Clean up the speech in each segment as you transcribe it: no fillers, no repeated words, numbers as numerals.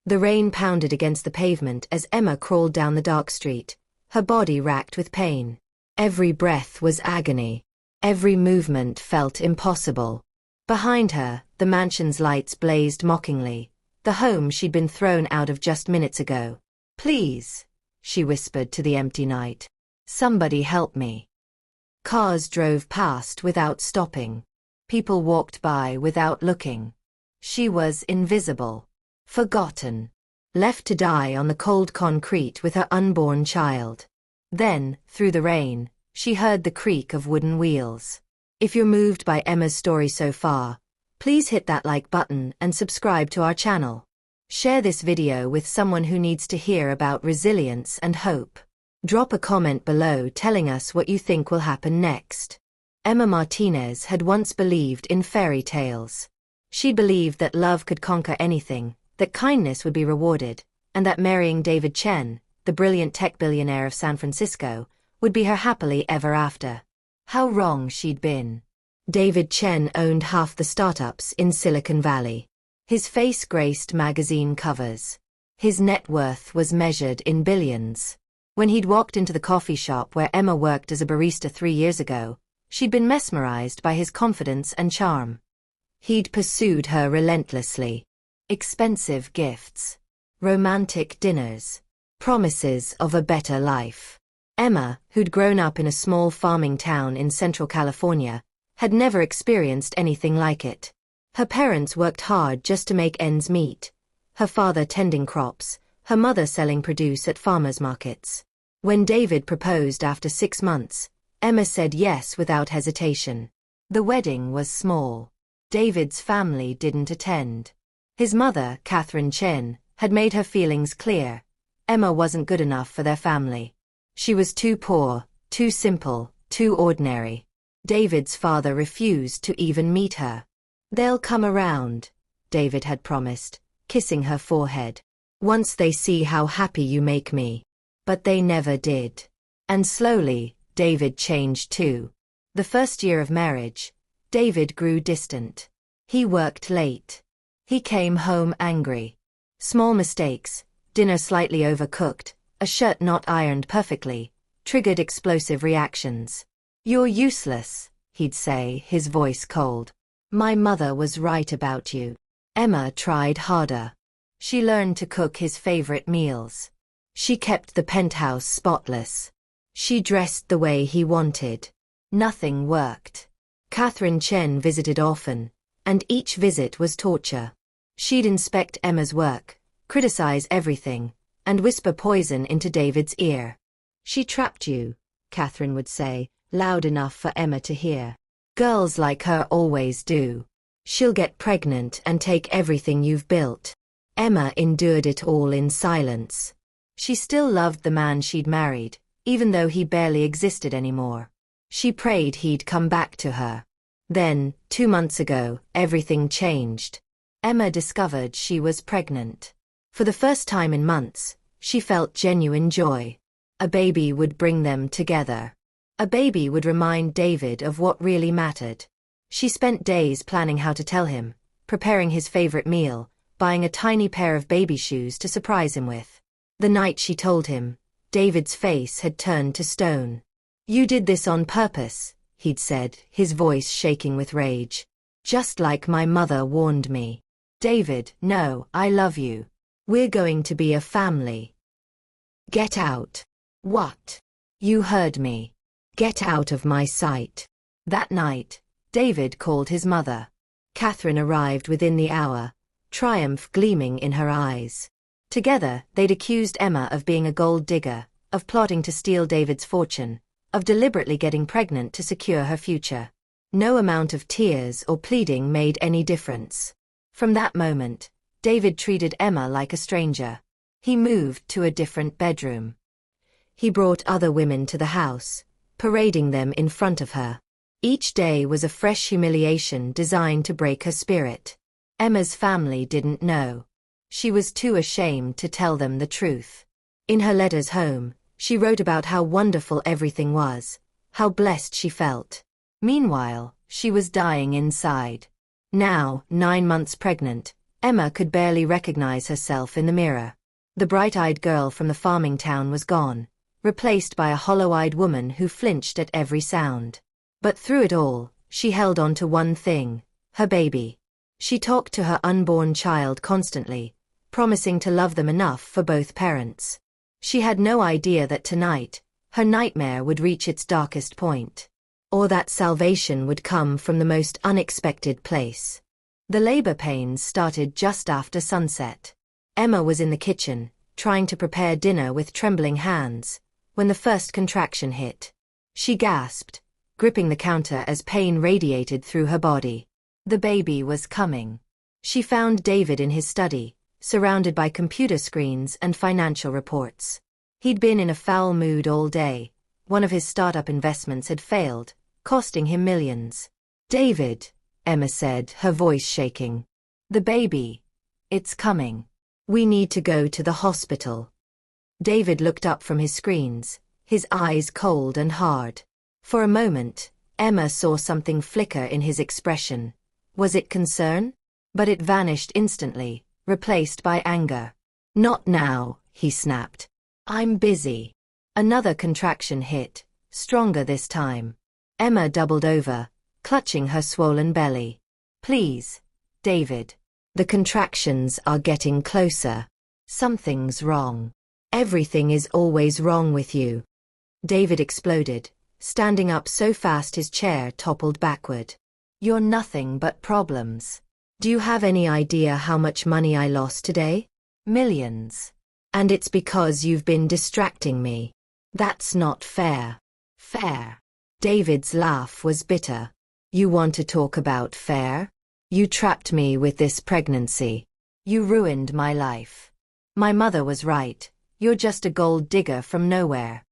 The rain pounded against the pavement as Emma crawled down the dark street, her body racked with pain. Every breath was agony. Every movement felt impossible. Behind her, the mansion's lights blazed mockingly, the home she'd been thrown out of just minutes ago. "Please," she whispered to the empty night. "Somebody help me." Cars drove past without stopping. People walked by without looking. She was invisible, forgotten, left to die on the cold concrete with her unborn child. Then, through the rain, she heard the creak of wooden wheels. If you're moved by Emma's story so far, please hit that like button and subscribe to our channel. Share this video with someone who needs to hear about resilience and hope. Drop a comment below telling us what you think will happen next. Emma Martinez had once believed in fairy tales. She believed that love could conquer anything, that kindness would be rewarded, and that marrying David Chen, the brilliant tech billionaire of San Francisco, would be her happily ever after. How wrong she'd been. David Chen owned half the startups in Silicon Valley. His face graced magazine covers. His net worth was measured in billions. When he'd walked into the coffee shop where Emma worked as a barista 3 years ago, she'd been mesmerized by his confidence and charm. He'd pursued her relentlessly. Expensive gifts, romantic dinners, promises of a better life. Emma, who'd grown up in a small farming town in Central California, had never experienced anything like it. Her parents worked hard just to make ends meet, her father tending crops, her mother selling produce at farmers' markets. When David proposed after 6 months, Emma said yes without hesitation. The wedding was small. David's family didn't attend. His mother, Catherine Chen, had made her feelings clear. Emma wasn't good enough for their family. She was too poor, too simple, too ordinary. David's father refused to even meet her. "They'll come around," David had promised, kissing her forehead. "Once they see how happy you make me." But they never did. And slowly, David changed too. The first year of marriage, David grew distant. He worked late. He came home angry. Small mistakes, dinner slightly overcooked, a shirt not ironed perfectly, triggered explosive reactions. "You're useless," he'd say, his voice cold. "My mother was right about you." Emma tried harder. She learned to cook his favorite meals. She kept the penthouse spotless. She dressed the way he wanted. Nothing worked. Catherine Chen visited often, and each visit was torture. She'd inspect Emma's work, criticize everything, and whisper poison into David's ear. "She trapped you," Catherine would say, loud enough for Emma to hear. "Girls like her always do. She'll get pregnant and take everything you've built." Emma endured it all in silence. She still loved the man she'd married, even though he barely existed anymore. She prayed he'd come back to her. Then, 2 months ago, everything changed. Emma discovered she was pregnant. For the first time in months, she felt genuine joy. A baby would bring them together. A baby would remind David of what really mattered. She spent days planning how to tell him, preparing his favorite meal, buying a tiny pair of baby shoes to surprise him with. The night she told him, David's face had turned to stone. "You did this on purpose," he'd said, his voice shaking with rage. "Just like my mother warned me." "David, no, I love you. We're going to be a family." "Get out." "What?" "You heard me. Get out of my sight." That night, David called his mother. Catherine arrived within the hour, triumph gleaming in her eyes. Together, they'd accused Emma of being a gold digger, of plotting to steal David's fortune, of deliberately getting pregnant to secure her future. No amount of tears or pleading made any difference. From that moment, David treated Emma like a stranger. He moved to a different bedroom. He brought other women to the house, parading them in front of her. Each day was a fresh humiliation designed to break her spirit. Emma's family didn't know. She was too ashamed to tell them the truth. In her letters home, she wrote about how wonderful everything was, how blessed she felt. Meanwhile, she was dying inside. Now, 9 months pregnant, Emma could barely recognize herself in the mirror. The bright-eyed girl from the farming town was gone, replaced by a hollow-eyed woman who flinched at every sound. But through it all, she held on to one thing: her baby. She talked to her unborn child constantly, promising to love them enough for both parents. She had no idea that tonight, her nightmare would reach its darkest point. Or that salvation would come from the most unexpected place. The labor pains started just after sunset. Emma was in the kitchen, trying to prepare dinner with trembling hands, when the first contraction hit. She gasped, gripping the counter as pain radiated through her body. The baby was coming. She found David in his study, surrounded by computer screens and financial reports. He'd been in a foul mood all day. One of his startup investments had failed, costing him millions. "David," Emma said, her voice shaking. "The baby. It's coming. We need to go to the hospital." David looked up from his screens, his eyes cold and hard. For a moment, Emma saw something flicker in his expression. Was it concern? But it vanished instantly, replaced by anger. "Not now," he snapped. "I'm busy." Another contraction hit, stronger this time. Emma doubled over, clutching her swollen belly. "Please, David. The contractions are getting closer. Something's wrong. Everything is always wrong with you." David exploded, standing up so fast his chair toppled backward. "You're nothing but problems. Do you have any idea how much money I lost today? Millions. And it's because you've been distracting me. That's not fair." "Fair?" David's laugh was bitter. "You want to talk about fair? You trapped me with this pregnancy. You ruined my life. My mother was right. You're just a gold digger from nowhere."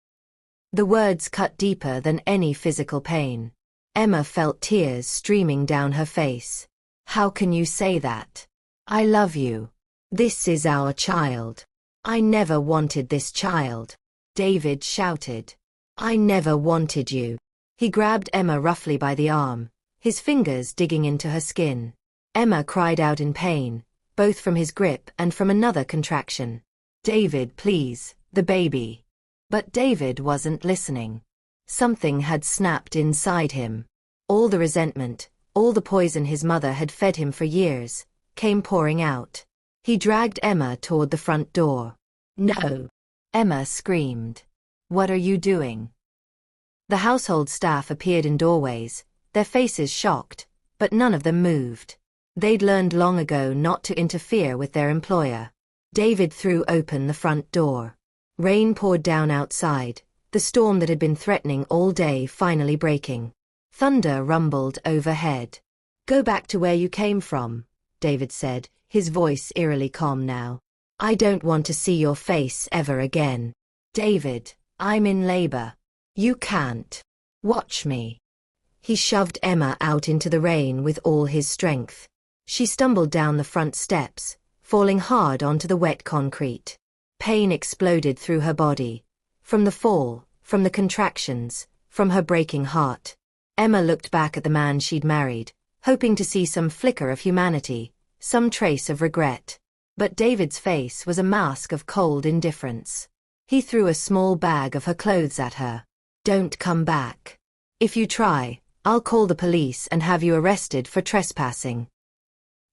The words cut deeper than any physical pain. Emma felt tears streaming down her face. "How can you say that? I love you. This is our child. I never wanted this child." David shouted. "I never wanted you." He grabbed Emma roughly by the arm, his fingers digging into her skin. Emma cried out in pain, both from his grip and from another contraction. "David, please, the baby." But David wasn't listening. Something had snapped inside him. All the resentment, all the poison his mother had fed him for years, came pouring out. He dragged Emma toward the front door. "No!" Emma screamed. "What are you doing?" The household staff appeared in doorways, their faces shocked, but none of them moved. They'd learned long ago not to interfere with their employer. David threw open the front door. Rain poured down outside, the storm that had been threatening all day finally breaking. Thunder rumbled overhead. "Go back to where you came from," David said, his voice eerily calm now. "I don't want to see your face ever again." "David, I'm in labor. You can't. Watch me." He shoved Emma out into the rain with all his strength. She stumbled down the front steps, falling hard onto the wet concrete. Pain exploded through her body. From the fall, from the contractions, from her breaking heart. Emma looked back at the man she'd married, hoping to see some flicker of humanity, some trace of regret. But David's face was a mask of cold indifference. He threw a small bag of her clothes at her. "Don't come back. If you try, I'll call the police and have you arrested for trespassing."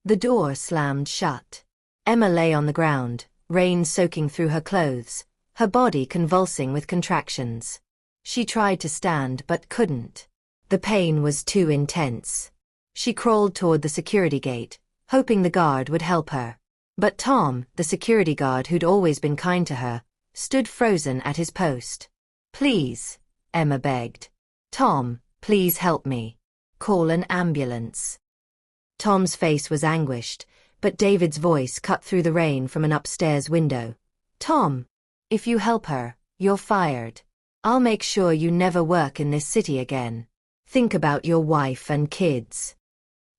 The door slammed shut. Emma lay on the ground, rain soaking through her clothes, her body convulsing with contractions. She tried to stand but couldn't. The pain was too intense. She crawled toward the security gate, hoping the guard would help her. But Tom, the security guard who'd always been kind to her, stood frozen at his post. "Please," Emma begged. "Tom, please help me. Call an ambulance." Tom's face was anguished, but David's voice cut through the rain from an upstairs window. "Tom, if you help her, you're fired. I'll make sure you never work in this city again. Think about your wife and kids."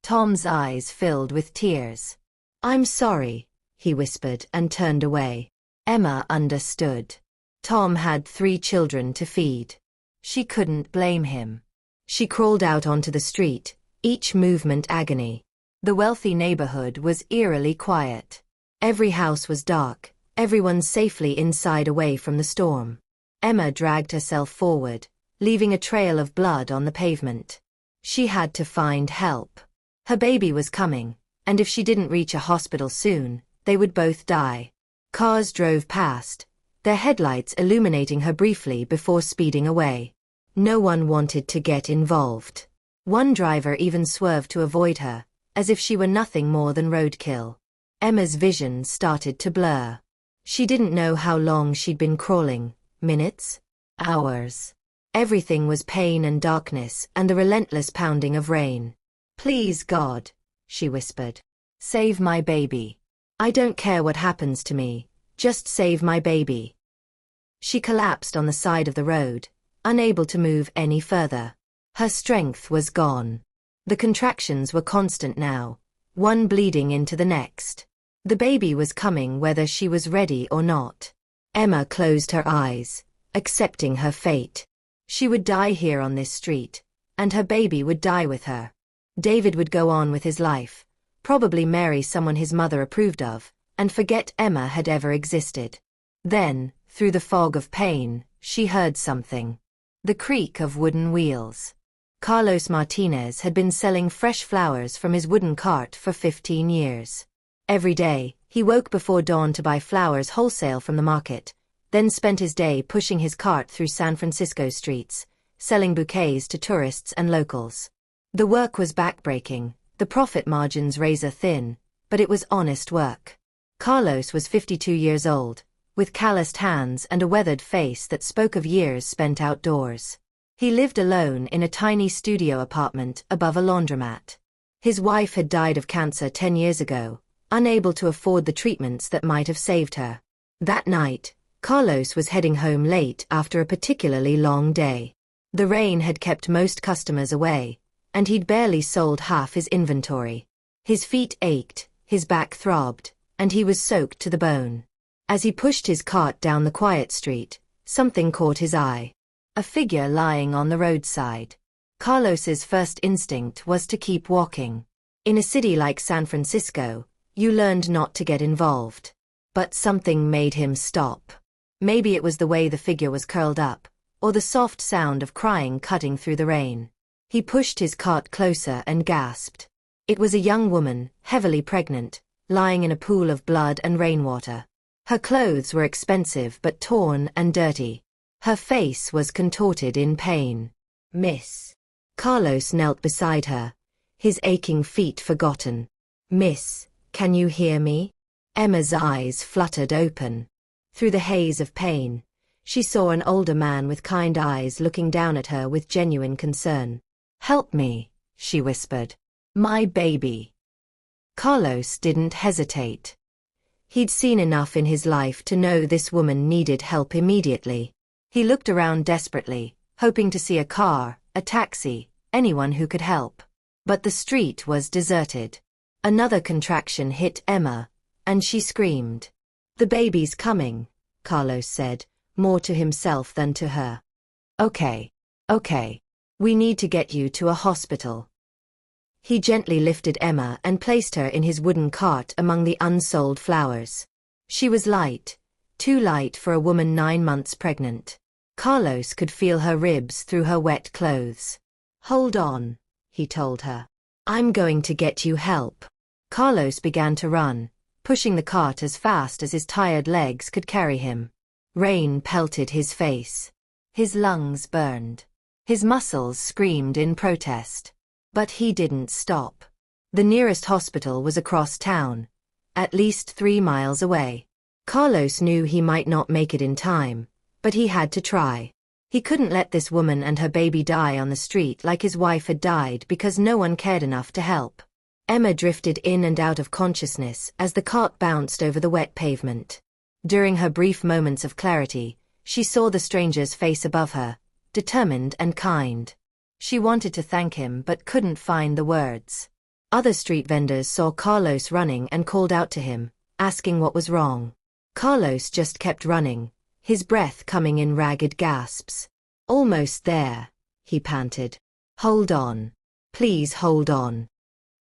Tom's eyes filled with tears. "I'm sorry," he whispered and turned away. Emma understood. Tom had 3 children to feed. She couldn't blame him. She crawled out onto the street, each movement agony. The wealthy neighborhood was eerily quiet. Every house was dark, everyone safely inside away from the storm. Emma dragged herself forward, leaving a trail of blood on the pavement. She had to find help. Her baby was coming, and if she didn't reach a hospital soon, they would both die. Cars drove past, their headlights illuminating her briefly before speeding away. No one wanted to get involved. One driver even swerved to avoid her, as if she were nothing more than roadkill. Emma's vision started to blur. She didn't know how long she'd been crawling, minutes, hours. Everything was pain and darkness and the relentless pounding of rain. "Please God," she whispered. "Save my baby. I don't care what happens to me, just save my baby." She collapsed on the side of the road, unable to move any further. Her strength was gone. The contractions were constant now, one bleeding into the next. The baby was coming whether she was ready or not. Emma closed her eyes, accepting her fate. She would die here on this street, and her baby would die with her. David would go on with his life, probably marry someone his mother approved of, and forget Emma had ever existed. Then, through the fog of pain, she heard something. The creak of wooden wheels. Carlos Martinez had been selling fresh flowers from his wooden cart for 15 years. Every day, he woke before dawn to buy flowers wholesale from the market, then spent his day pushing his cart through San Francisco streets, selling bouquets to tourists and locals. The work was backbreaking, the profit margins razor thin, but it was honest work. Carlos was 52 years old, with calloused hands and a weathered face that spoke of years spent outdoors. He lived alone in a tiny studio apartment above a laundromat. His wife had died of cancer 10 years ago, unable to afford the treatments that might have saved her. That night, Carlos was heading home late after a particularly long day. The rain had kept most customers away, and he'd barely sold half his inventory. His feet ached, his back throbbed, and he was soaked to the bone. As he pushed his cart down the quiet street, something caught his eye. A figure lying on the roadside. Carlos's first instinct was to keep walking. In a city like San Francisco, you learned not to get involved. But something made him stop. Maybe it was the way the figure was curled up, or the soft sound of crying cutting through the rain. He pushed his cart closer and gasped. It was a young woman, heavily pregnant, lying in a pool of blood and rainwater. Her clothes were expensive but torn and dirty. Her face was contorted in pain. "Miss." Carlos knelt beside her, his aching feet forgotten. "Miss, can you hear me?" Emma's eyes fluttered open. Through the haze of pain, she saw an older man with kind eyes looking down at her with genuine concern. "Help me," she whispered. "My baby." Carlos didn't hesitate. He'd seen enough in his life to know this woman needed help immediately. He looked around desperately, hoping to see a car, a taxi, anyone who could help. But the street was deserted. Another contraction hit Emma, and she screamed. "The baby's coming," Carlos said, more to himself than to her. Okay. We need to get you to a hospital." He gently lifted Emma and placed her in his wooden cart among the unsold flowers. She was light, too light for a woman 9 months pregnant. Carlos could feel her ribs through her wet clothes. "Hold on," he told her. "I'm going to get you help." Carlos began to run, pushing the cart as fast as his tired legs could carry him. Rain pelted his face. His lungs burned. His muscles screamed in protest. But he didn't stop. The nearest hospital was across town, at least 3 miles away. Carlos knew he might not make it in time, but he had to try. He couldn't let this woman and her baby die on the street like his wife had died because no one cared enough to help. Emma drifted in and out of consciousness as the cart bounced over the wet pavement. During her brief moments of clarity, she saw the stranger's face above her, determined and kind. She wanted to thank him but couldn't find the words. Other street vendors saw Carlos running and called out to him, asking what was wrong. Carlos just kept running, his breath coming in ragged gasps. "Almost there," he panted. "Hold on. Please hold on."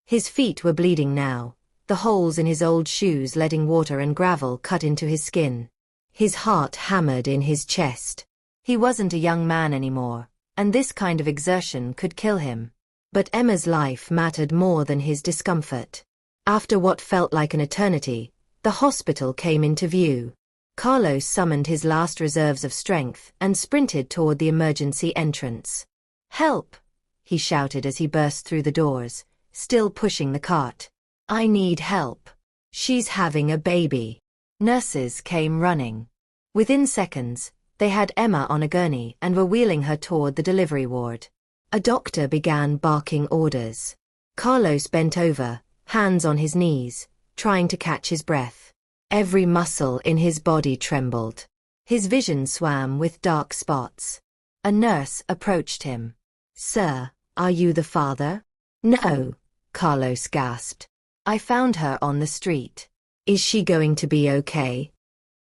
His feet were bleeding now, the holes in his old shoes letting water and gravel cut into his skin. His heart hammered in his chest. He wasn't a young man anymore, and this kind of exertion could kill him. But Emma's life mattered more than his discomfort. After what felt like an eternity, the hospital came into view. Carlos summoned his last reserves of strength and sprinted toward the emergency entrance. "Help!" he shouted as he burst through the doors, still pushing the cart. "I need help. She's having a baby." Nurses came running. Within seconds, they had Emma on a gurney and were wheeling her toward the delivery ward. A doctor began barking orders. Carlos bent over, hands on his knees, trying to catch his breath. Every muscle in his body trembled. His vision swam with dark spots. A nurse approached him. "Sir, are you the father?" "No," Carlos gasped. "I found her on the street. Is she going to be okay?"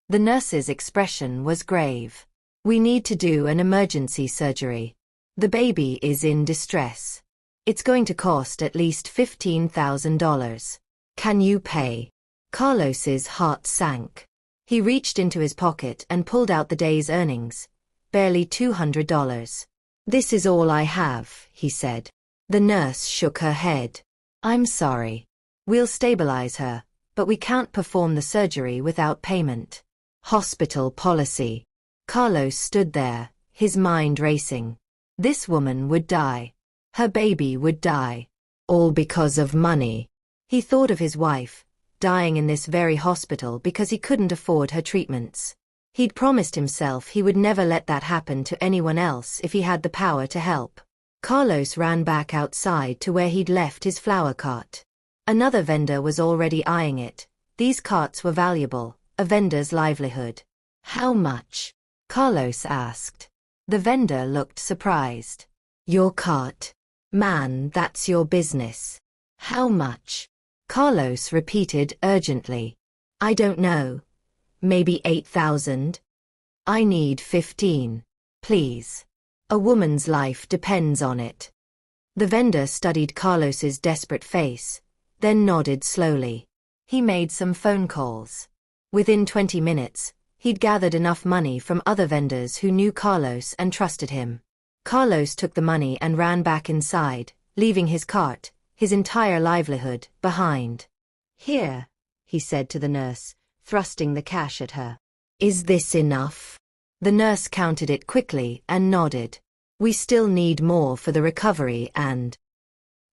The nurse's expression was grave. "We need to do an emergency surgery. The baby is in distress. It's going to cost at least $15,000. Can you pay?" Carlos's heart sank. He reached into his pocket and pulled out the day's earnings, barely $200. "This is all I have," he said. The nurse shook her head. "I'm sorry. We'll stabilize her, but we can't perform the surgery without payment." Hospital policy. Carlos stood there, his mind racing. This woman would die. Her baby would die. All because of money. He thought of his wife, dying in this very hospital because he couldn't afford her treatments. He'd promised himself he would never let that happen to anyone else if he had the power to help. Carlos ran back outside to where he'd left his flower cart. Another vendor was already eyeing it. These carts were valuable, a vendor's livelihood. "How much?" Carlos asked. The vendor looked surprised. "Your cart? Man, that's your business. How much?" Carlos repeated urgently. "I don't know. Maybe 8,000? I need 15. Please. A woman's life depends on it." The vendor studied Carlos's desperate face, then nodded slowly. He made some phone calls. Within 20 minutes, he'd gathered enough money from other vendors who knew Carlos and trusted him. Carlos took the money and ran back inside, leaving his cart, his entire livelihood, behind. "Here," he said to the nurse, thrusting the cash at her. "Is this enough?" The nurse counted it quickly and nodded. "We still need more for the recovery and—"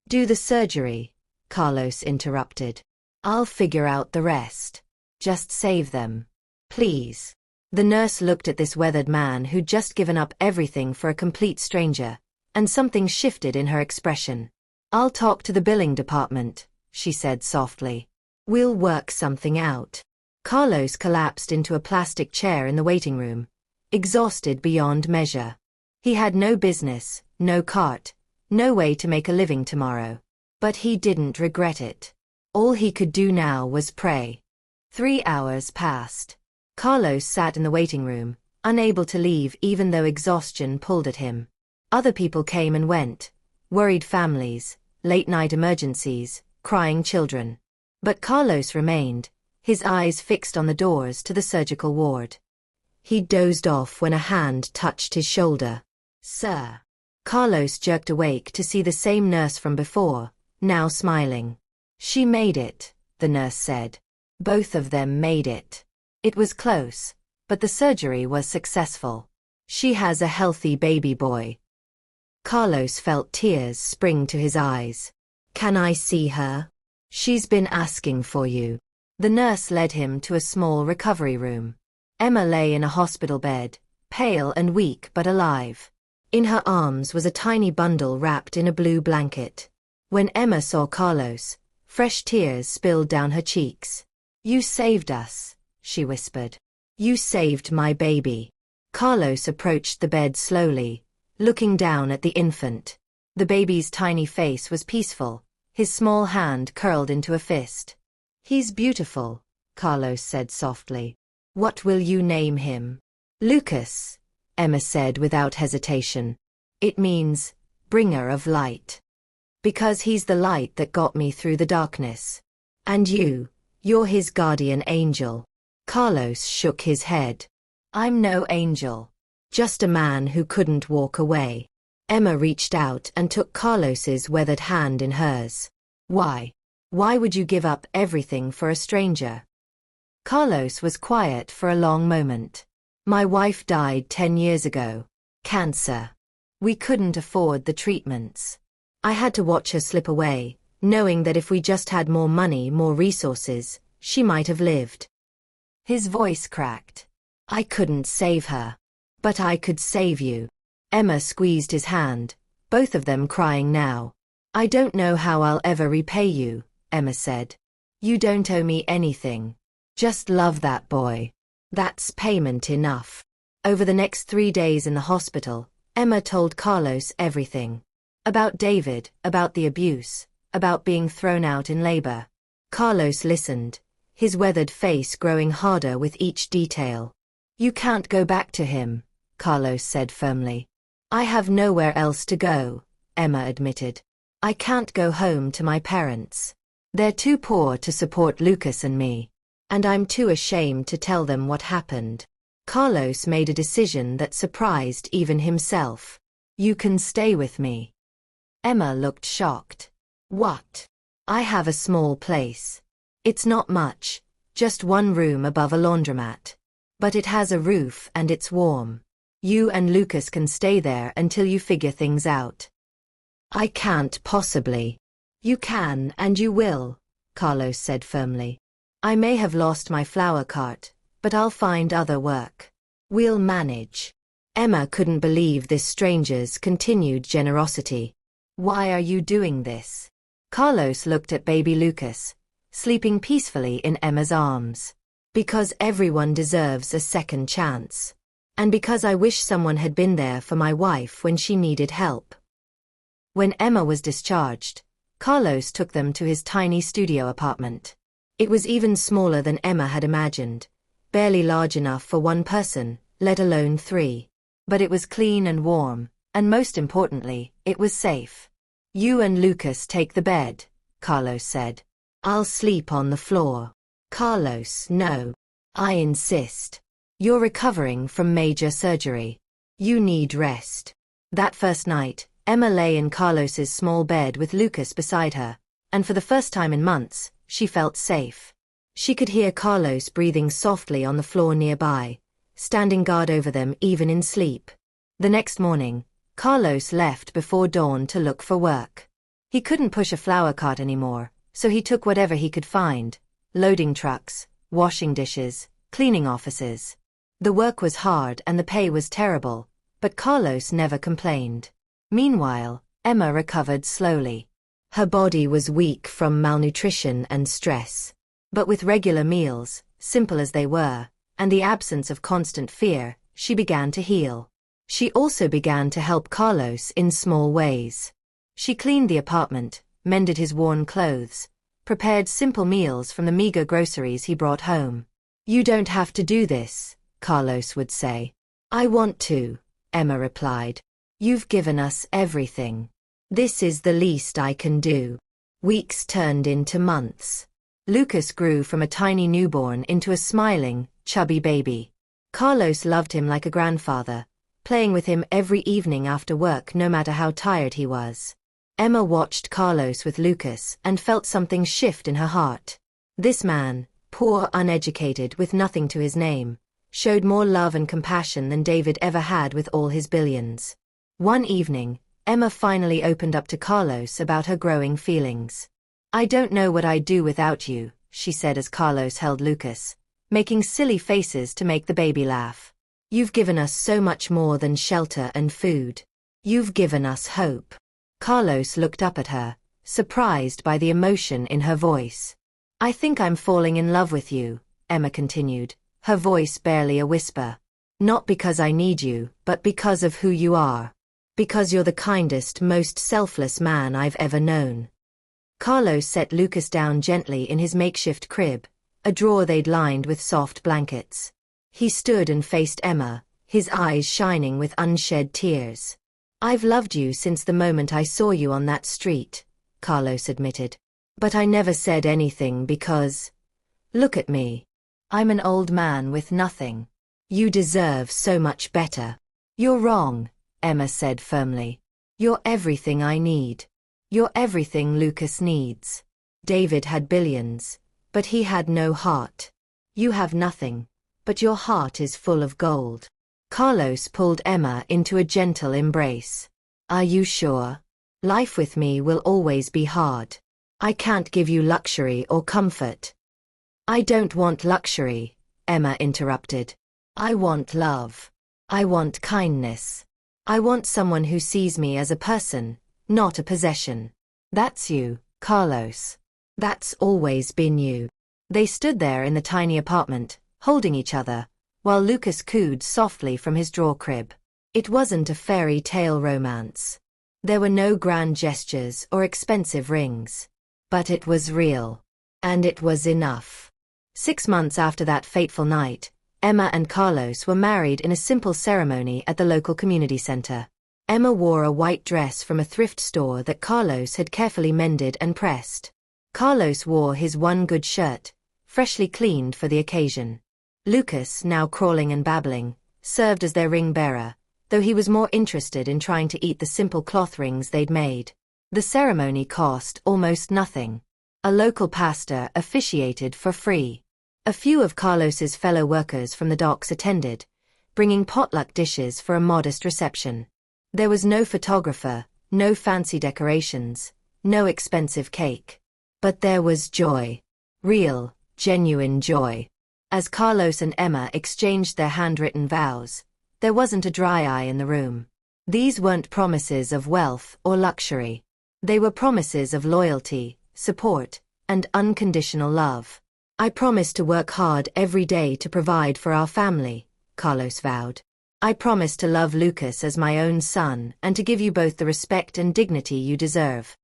"Do the surgery," Carlos interrupted. "I'll figure out the rest. Just save them. Please." The nurse looked at this weathered man who'd just given up everything for a complete stranger, and something shifted in her expression. "I'll talk to the billing department," she said softly. "We'll work something out." Carlos collapsed into a plastic chair in the waiting room, exhausted beyond measure. He had no business, no cart, no way to make a living tomorrow. But he didn't regret it. All he could do now was pray. 3 hours passed. Carlos sat in the waiting room, unable to leave even though exhaustion pulled at him. Other people came and went, worried families, late-night emergencies, crying children. But Carlos remained, his eyes fixed on the doors to the surgical ward. He dozed off when a hand touched his shoulder. "Sir." Carlos jerked awake to see the same nurse from before, now smiling. "She made it," the nurse said. "Both of them made it. It was close, but the surgery was successful. She has a healthy baby boy." Carlos felt tears spring to his eyes. "Can I see her? She's been asking for you." The nurse led him to a small recovery room. Emma lay in a hospital bed, pale and weak but alive. In her arms was a tiny bundle wrapped in a blue blanket. When Emma saw Carlos, fresh tears spilled down her cheeks. "You saved us," she whispered. "You saved my baby." Carlos approached the bed slowly, looking down at the infant. The baby's tiny face was peaceful, his small hand curled into a fist. "He's beautiful," Carlos said softly. "What will you name him?" "Lucas," Emma said without hesitation. "It means, bringer of light." Because he's the light that got me through the darkness. And you're his guardian angel. Carlos shook his head. I'm no angel. Just a man who couldn't walk away. Emma reached out and took Carlos's weathered hand in hers. Why? Why would you give up everything for a stranger? Carlos was quiet for a long moment. My wife died 10 years ago. Cancer. We couldn't afford the treatments. I had to watch her slip away, knowing that if we just had more money, more resources, she might have lived. His voice cracked. I couldn't save her. But I could save you. Emma squeezed his hand, both of them crying now. I don't know how I'll ever repay you, Emma said. You don't owe me anything. Just love that boy. That's payment enough. Over the next 3 days in the hospital, Emma told Carlos everything. About David, about the abuse, about being thrown out in labor. Carlos listened, his weathered face growing harder with each detail. You can't go back to him, Carlos said firmly. I have nowhere else to go, Emma admitted. I can't go home to my parents. They're too poor to support Lucas and me. And I'm too ashamed to tell them what happened. Carlos made a decision that surprised even himself. You can stay with me. Emma looked shocked. What? I have a small place. It's not much, just 1 room above a laundromat. But it has a roof and it's warm. You and Lucas can stay there until you figure things out. I can't possibly. You can and you will, Carlos said firmly. I may have lost my flower cart, but I'll find other work. We'll manage. Emma couldn't believe this stranger's continued generosity. Why are you doing this? Carlos looked at baby Lucas, sleeping peacefully in Emma's arms. Because everyone deserves a second chance. And because I wish someone had been there for my wife when she needed help. When Emma was discharged, Carlos took them to his tiny studio apartment. It was even smaller than Emma had imagined, barely large enough for 1 person, let alone 3. But it was clean and warm, and most importantly, it was safe. You and Lucas take the bed, Carlos said. I'll sleep on the floor. Carlos, no. I insist. You're recovering from major surgery. You need rest. That first night, Emma lay in Carlos's small bed with Lucas beside her, and for the first time in months, she felt safe. She could hear Carlos breathing softly on the floor nearby, standing guard over them even in sleep. The next morning, Carlos left before dawn to look for work. He couldn't push a flower cart anymore, so he took whatever he could find, loading trucks, washing dishes, cleaning offices. The work was hard and the pay was terrible, but Carlos never complained. Meanwhile, Emma recovered slowly. Her body was weak from malnutrition and stress. But with regular meals, simple as they were, and the absence of constant fear, she began to heal. She also began to help Carlos in small ways. She cleaned the apartment, mended his worn clothes, prepared simple meals from the meager groceries he brought home. You don't have to do this, Carlos would say. I want to, Emma replied. You've given us everything. This is the least I can do. Weeks turned into months. Lucas grew from a tiny newborn into a smiling, chubby baby. Carlos loved him like a grandfather, playing with him every evening after work no matter how tired he was. Emma watched Carlos with Lucas and felt something shift in her heart. This man, poor, uneducated, with nothing to his name, showed more love and compassion than David ever had with all his billions. One evening, Emma finally opened up to Carlos about her growing feelings. I don't know what I'd do without you, she said as Carlos held Lucas, making silly faces to make the baby laugh. You've given us so much more than shelter and food. You've given us hope. Carlos looked up at her, surprised by the emotion in her voice. I think I'm falling in love with you, Emma continued, her voice barely a whisper. Not because I need you, but because of who you are. Because you're the kindest, most selfless man I've ever known. Carlos set Lucas down gently in his makeshift crib, a drawer they'd lined with soft blankets. He stood and faced Emma, his eyes shining with unshed tears. I've loved you since the moment I saw you on that street, Carlos admitted. But I never said anything because... Look at me. I'm an old man with nothing. You deserve so much better. You're wrong, Emma said firmly. You're everything I need. You're everything Lucas needs. David had billions, but he had no heart. You have nothing, but your heart is full of gold. Carlos pulled Emma into a gentle embrace. Are you sure? Life with me will always be hard. I can't give you luxury or comfort. I don't want luxury, Emma interrupted. I want love. I want kindness. I want someone who sees me as a person, not a possession. That's you, Carlos. That's always been you. They stood there in the tiny apartment, holding each other, while Lucas cooed softly from his drawer crib. It wasn't a fairy tale romance. There were no grand gestures or expensive rings. But it was real. And it was enough. 6 months after that fateful night, Emma and Carlos were married in a simple ceremony at the local community center. Emma wore a white dress from a thrift store that Carlos had carefully mended and pressed. Carlos wore his one good shirt, freshly cleaned for the occasion. Lucas, now crawling and babbling, served as their ring bearer, though he was more interested in trying to eat the simple cloth rings they'd made. The ceremony cost almost nothing. A local pastor officiated for free. A few of Carlos's fellow workers from the docks attended, bringing potluck dishes for a modest reception. There was no photographer, no fancy decorations, no expensive cake. But there was joy. Real, genuine joy. As Carlos and Emma exchanged their handwritten vows, there wasn't a dry eye in the room. These weren't promises of wealth or luxury. They were promises of loyalty, support, and unconditional love. I promise to work hard every day to provide for our family, Carlos vowed. I promise to love Lucas as my own son and to give you both the respect and dignity you deserve.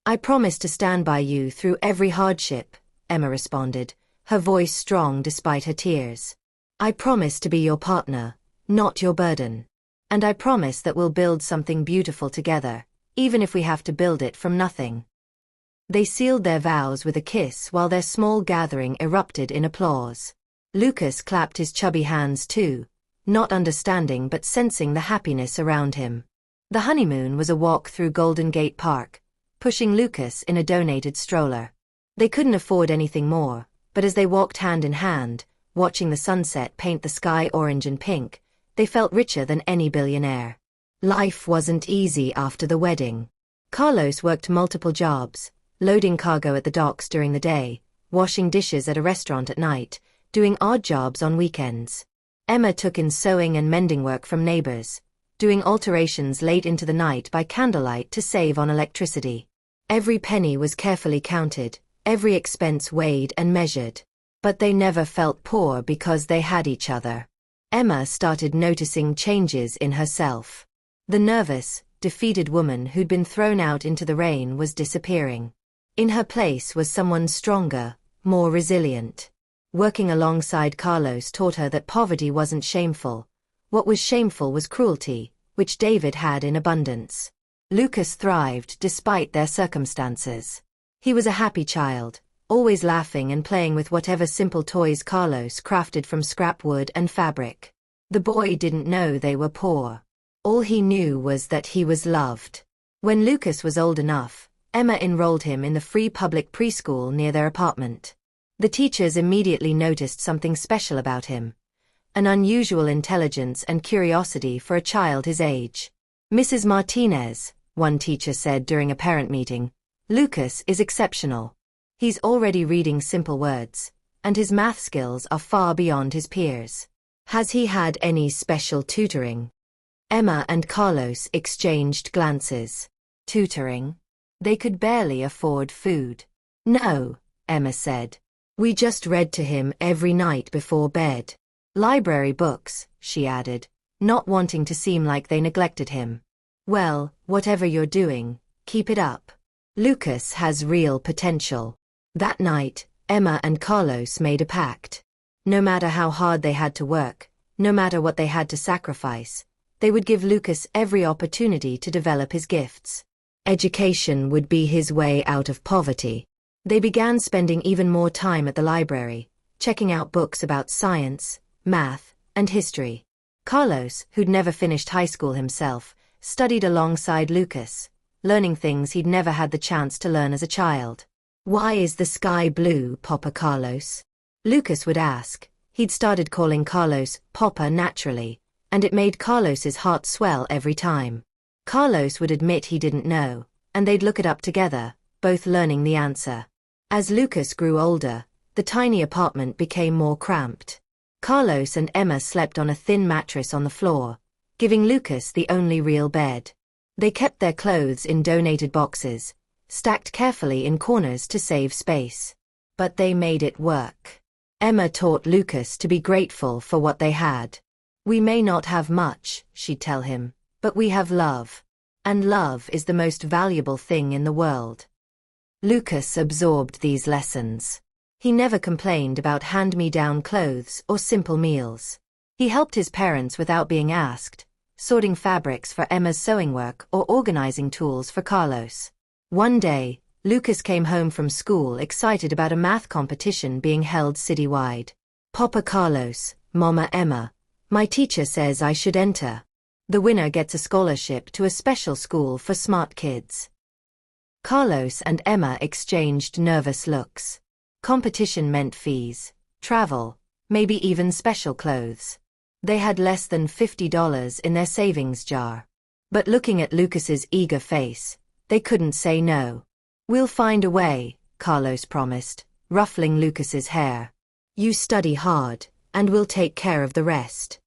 I promise to stand by you through every hardship, Emma responded, her voice strong despite her tears. I promise to be your partner, not your burden. And I promise that we'll build something beautiful together, even if we have to build it from nothing. They sealed their vows with a kiss while their small gathering erupted in applause. Lucas clapped his chubby hands too, not understanding but sensing the happiness around him. The honeymoon was a walk through Golden Gate Park, pushing Lucas in a donated stroller. They couldn't afford anything more, but as they walked hand in hand, watching the sunset paint the sky orange and pink, they felt richer than any billionaire. Life wasn't easy after the wedding. Carlos worked multiple jobs, loading cargo at the docks during the day, washing dishes at a restaurant at night, doing odd jobs on weekends. Emma took in sewing and mending work from neighbors, doing alterations late into the night by candlelight to save on electricity. Every penny was carefully counted, every expense weighed and measured. But they never felt poor because they had each other. Emma started noticing changes in herself. The nervous, defeated woman who'd been thrown out into the rain was disappearing. In her place was someone stronger, more resilient. Working alongside Carlos taught her that poverty wasn't shameful. What was shameful was cruelty, which David had in abundance. Lucas thrived despite their circumstances. He was a happy child, always laughing and playing with whatever simple toys Carlos crafted from scrap wood and fabric. The boy didn't know they were poor. All he knew was that he was loved. When Lucas was old enough, Emma enrolled him in the free public preschool near their apartment. The teachers immediately noticed something special about him. An unusual intelligence and curiosity for a child his age. Mrs. Martinez, one teacher said during a parent meeting, Lucas is exceptional. He's already reading simple words, and his math skills are far beyond his peers. Has he had any special tutoring? Emma and Carlos exchanged glances. Tutoring? They could barely afford food. No, Emma said. We just read to him every night before bed. Library books, she added, not wanting to seem like they neglected him. Well, whatever you're doing, keep it up. Lucas has real potential. That night, Emma and Carlos made a pact. No matter how hard they had to work, no matter what they had to sacrifice, they would give Lucas every opportunity to develop his gifts. Education would be his way out of poverty. They began spending even more time at the library, checking out books about science, math, and history. Carlos, who'd never finished high school himself, studied alongside Lucas, learning things he'd never had the chance to learn as a child. "Why is the sky blue, Papa Carlos?" Lucas would ask. He'd started calling Carlos Papa naturally, and it made Carlos's heart swell every time. Carlos would admit he didn't know, and they'd look it up together, both learning the answer. As Lucas grew older, the tiny apartment became more cramped. Carlos and Emma slept on a thin mattress on the floor, giving Lucas the only real bed. They kept their clothes in donated boxes, stacked carefully in corners to save space. But they made it work. Emma taught Lucas to be grateful for what they had. "We may not have much," she'd tell him, "but we have love. And love is the most valuable thing in the world." Lucas absorbed these lessons. He never complained about hand-me-down clothes or simple meals. He helped his parents without being asked, sorting fabrics for Emma's sewing work or organizing tools for Carlos. One day, Lucas came home from school excited about a math competition being held citywide. "Papa Carlos, Mama Emma, my teacher says I should enter. The winner gets a scholarship to a special school for smart kids." Carlos and Emma exchanged nervous looks. Competition meant fees, travel, maybe even special clothes. They had less than $50 in their savings jar. But looking at Lucas's eager face, they couldn't say no. "We'll find a way," Carlos promised, ruffling Lucas's hair. "You study hard, and we'll take care of the rest."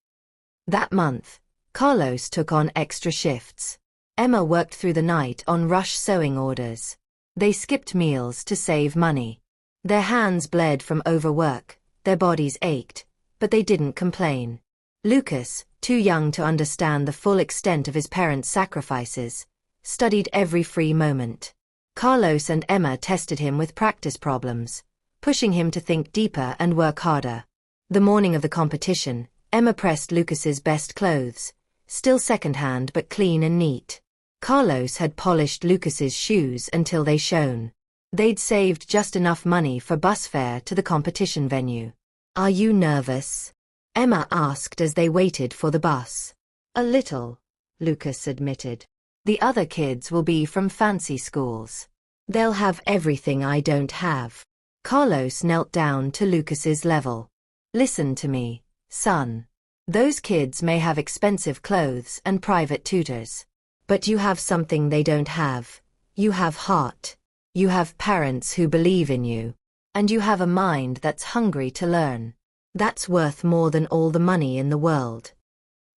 That month, Carlos took on extra shifts. Emma worked through the night on rush sewing orders. They skipped meals to save money. Their hands bled from overwork, their bodies ached, but they didn't complain. Lucas, too young to understand the full extent of his parents' sacrifices, studied every free moment. Carlos and Emma tested him with practice problems, pushing him to think deeper and work harder. The morning of the competition, Emma pressed Lucas's best clothes, still secondhand but clean and neat. Carlos had polished Lucas's shoes until they shone. They'd saved just enough money for bus fare to the competition venue. "Are you nervous?" Emma asked as they waited for the bus. "A little," Lucas admitted. "The other kids will be from fancy schools. They'll have everything I don't have." Carlos knelt down to Lucas's level. "Listen to me, son. Those kids may have expensive clothes and private tutors. But you have something they don't have. You have heart. You have parents who believe in you. And you have a mind that's hungry to learn. That's worth more than all the money in the world."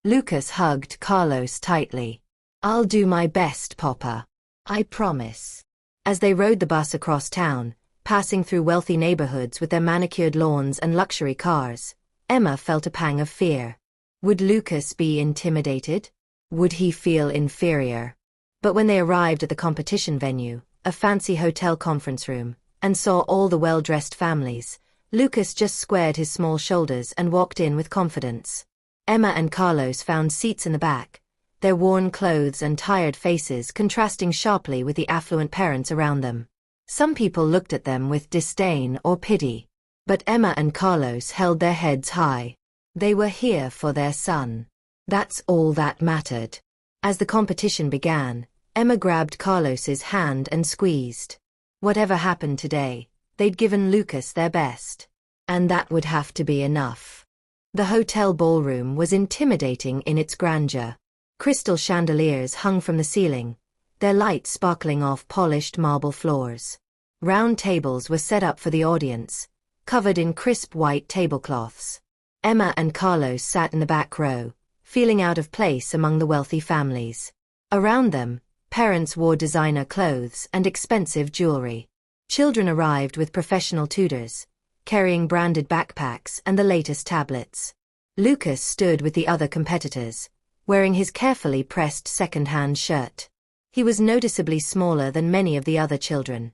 Lucas hugged Carlos tightly. "I'll do my best, Papa. I promise." As they rode the bus across town, passing through wealthy neighborhoods with their manicured lawns and luxury cars, Emma felt a pang of fear. Would Lucas be intimidated? Would he feel inferior? But when they arrived at the competition venue, a fancy hotel conference room, and saw all the well-dressed families, Lucas just squared his small shoulders and walked in with confidence. Emma and Carlos found seats in the back, their worn clothes and tired faces contrasting sharply with the affluent parents around them. Some people looked at them with disdain or pity. But Emma and Carlos held their heads high. They were here for their son. That's all that mattered. As the competition began, Emma grabbed Carlos's hand and squeezed. Whatever happened today, they'd given Lucas their best. And that would have to be enough. The hotel ballroom was intimidating in its grandeur. Crystal chandeliers hung from the ceiling, their light sparkling off polished marble floors. Round tables were set up for the audience, covered in crisp white tablecloths. Emma and Carlos sat in the back row, feeling out of place among the wealthy families. Around them, parents wore designer clothes and expensive jewelry. Children arrived with professional tutors, carrying branded backpacks and the latest tablets. Lucas stood with the other competitors, wearing his carefully pressed second-hand shirt. He was noticeably smaller than many of the other children.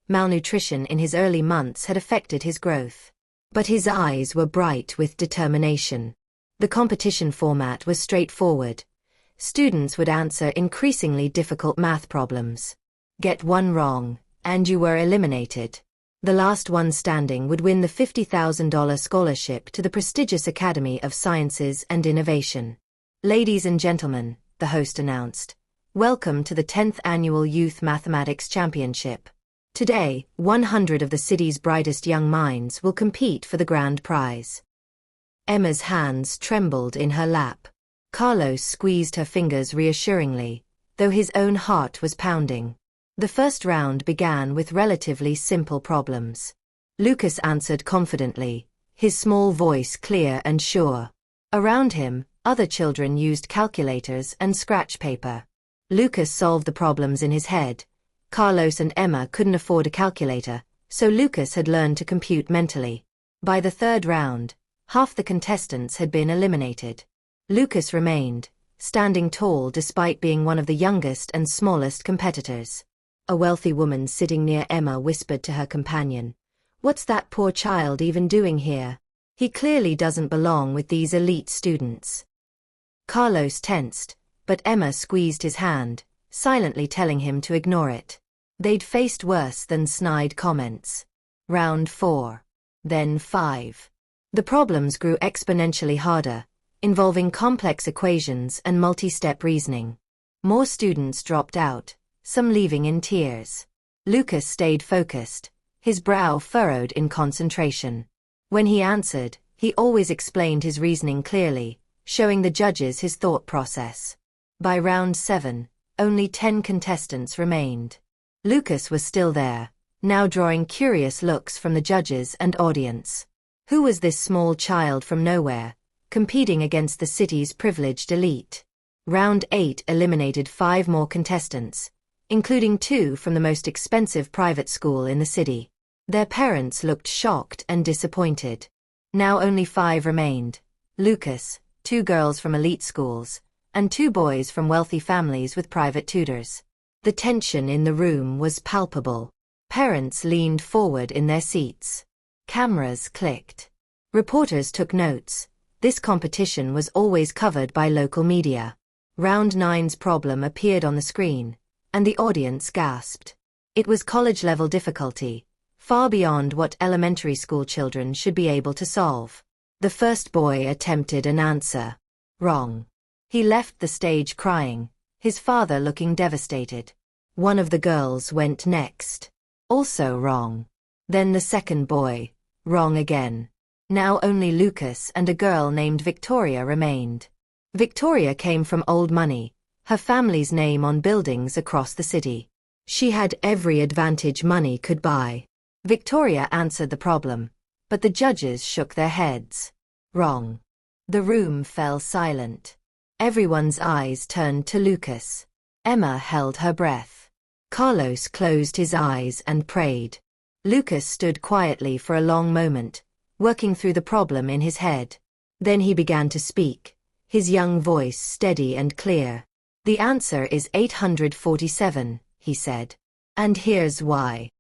Malnutrition in his early months had affected his growth. But his eyes were bright with determination. The competition format was straightforward. Students would answer increasingly difficult math problems. Get one wrong, and you were eliminated. The last one standing would win the $50,000 scholarship to the prestigious Academy of Sciences and Innovation. Ladies and gentlemen, the host announced, welcome to the 10th Annual Youth Mathematics Championship. Today, 100 of the city's brightest young minds will compete for the grand prize. Emma's hands trembled in her lap. Carlos squeezed her fingers reassuringly, though his own heart was pounding. The first round began with relatively simple problems. Lucas answered confidently, his small voice clear and sure. Around him, other children used calculators and scratch paper. Lucas solved the problems in his head. Carlos and Emma couldn't afford a calculator, so Lucas had learned to compute mentally. By the third round, half the contestants had been eliminated. Lucas remained, standing tall despite being one of the youngest and smallest competitors. A wealthy woman sitting near Emma whispered to her companion, "What's that poor child even doing here? He clearly doesn't belong with these elite students." Carlos tensed, but Emma squeezed his hand, silently telling him to ignore it. They'd faced worse than snide comments. Round 4. Then 5. The problems grew exponentially harder, involving complex equations and multi-step reasoning. More students dropped out, some leaving in tears. Lucas stayed focused, his brow furrowed in concentration. When he answered, he always explained his reasoning clearly, showing the judges his thought process. By round 7, only 10 contestants remained. Lucas was still there, now drawing curious looks from the judges and audience. Who was this small child from nowhere, competing against the city's privileged elite? Round 8 eliminated 5 more contestants, including 2 from the most expensive private school in the city. Their parents looked shocked and disappointed. Now only 5 remained: Lucas, 2 girls from elite schools, and 2 boys from wealthy families with private tutors. The tension in the room was palpable. Parents leaned forward in their seats. Cameras clicked. Reporters took notes. This competition was always covered by local media. Round 9's problem appeared on the screen, and the audience gasped. It was college-level difficulty, far beyond what elementary school children should be able to solve. The first boy attempted an answer. Wrong. He left the stage crying, his father looking devastated. One of the girls went next. Also wrong. Then the second boy. Wrong again. Now only Lucas and a girl named Victoria remained. Victoria came from old money, her family's name on buildings across the city. She had every advantage money could buy. Victoria answered the problem, but the judges shook their heads. Wrong. The room fell silent. Everyone's eyes turned to Lucas. Emma held her breath. Carlos closed his eyes and prayed. Lucas stood quietly for a long moment, working through the problem in his head. Then he began to speak, his young voice steady and clear. "The answer is 847, he said. And here's why."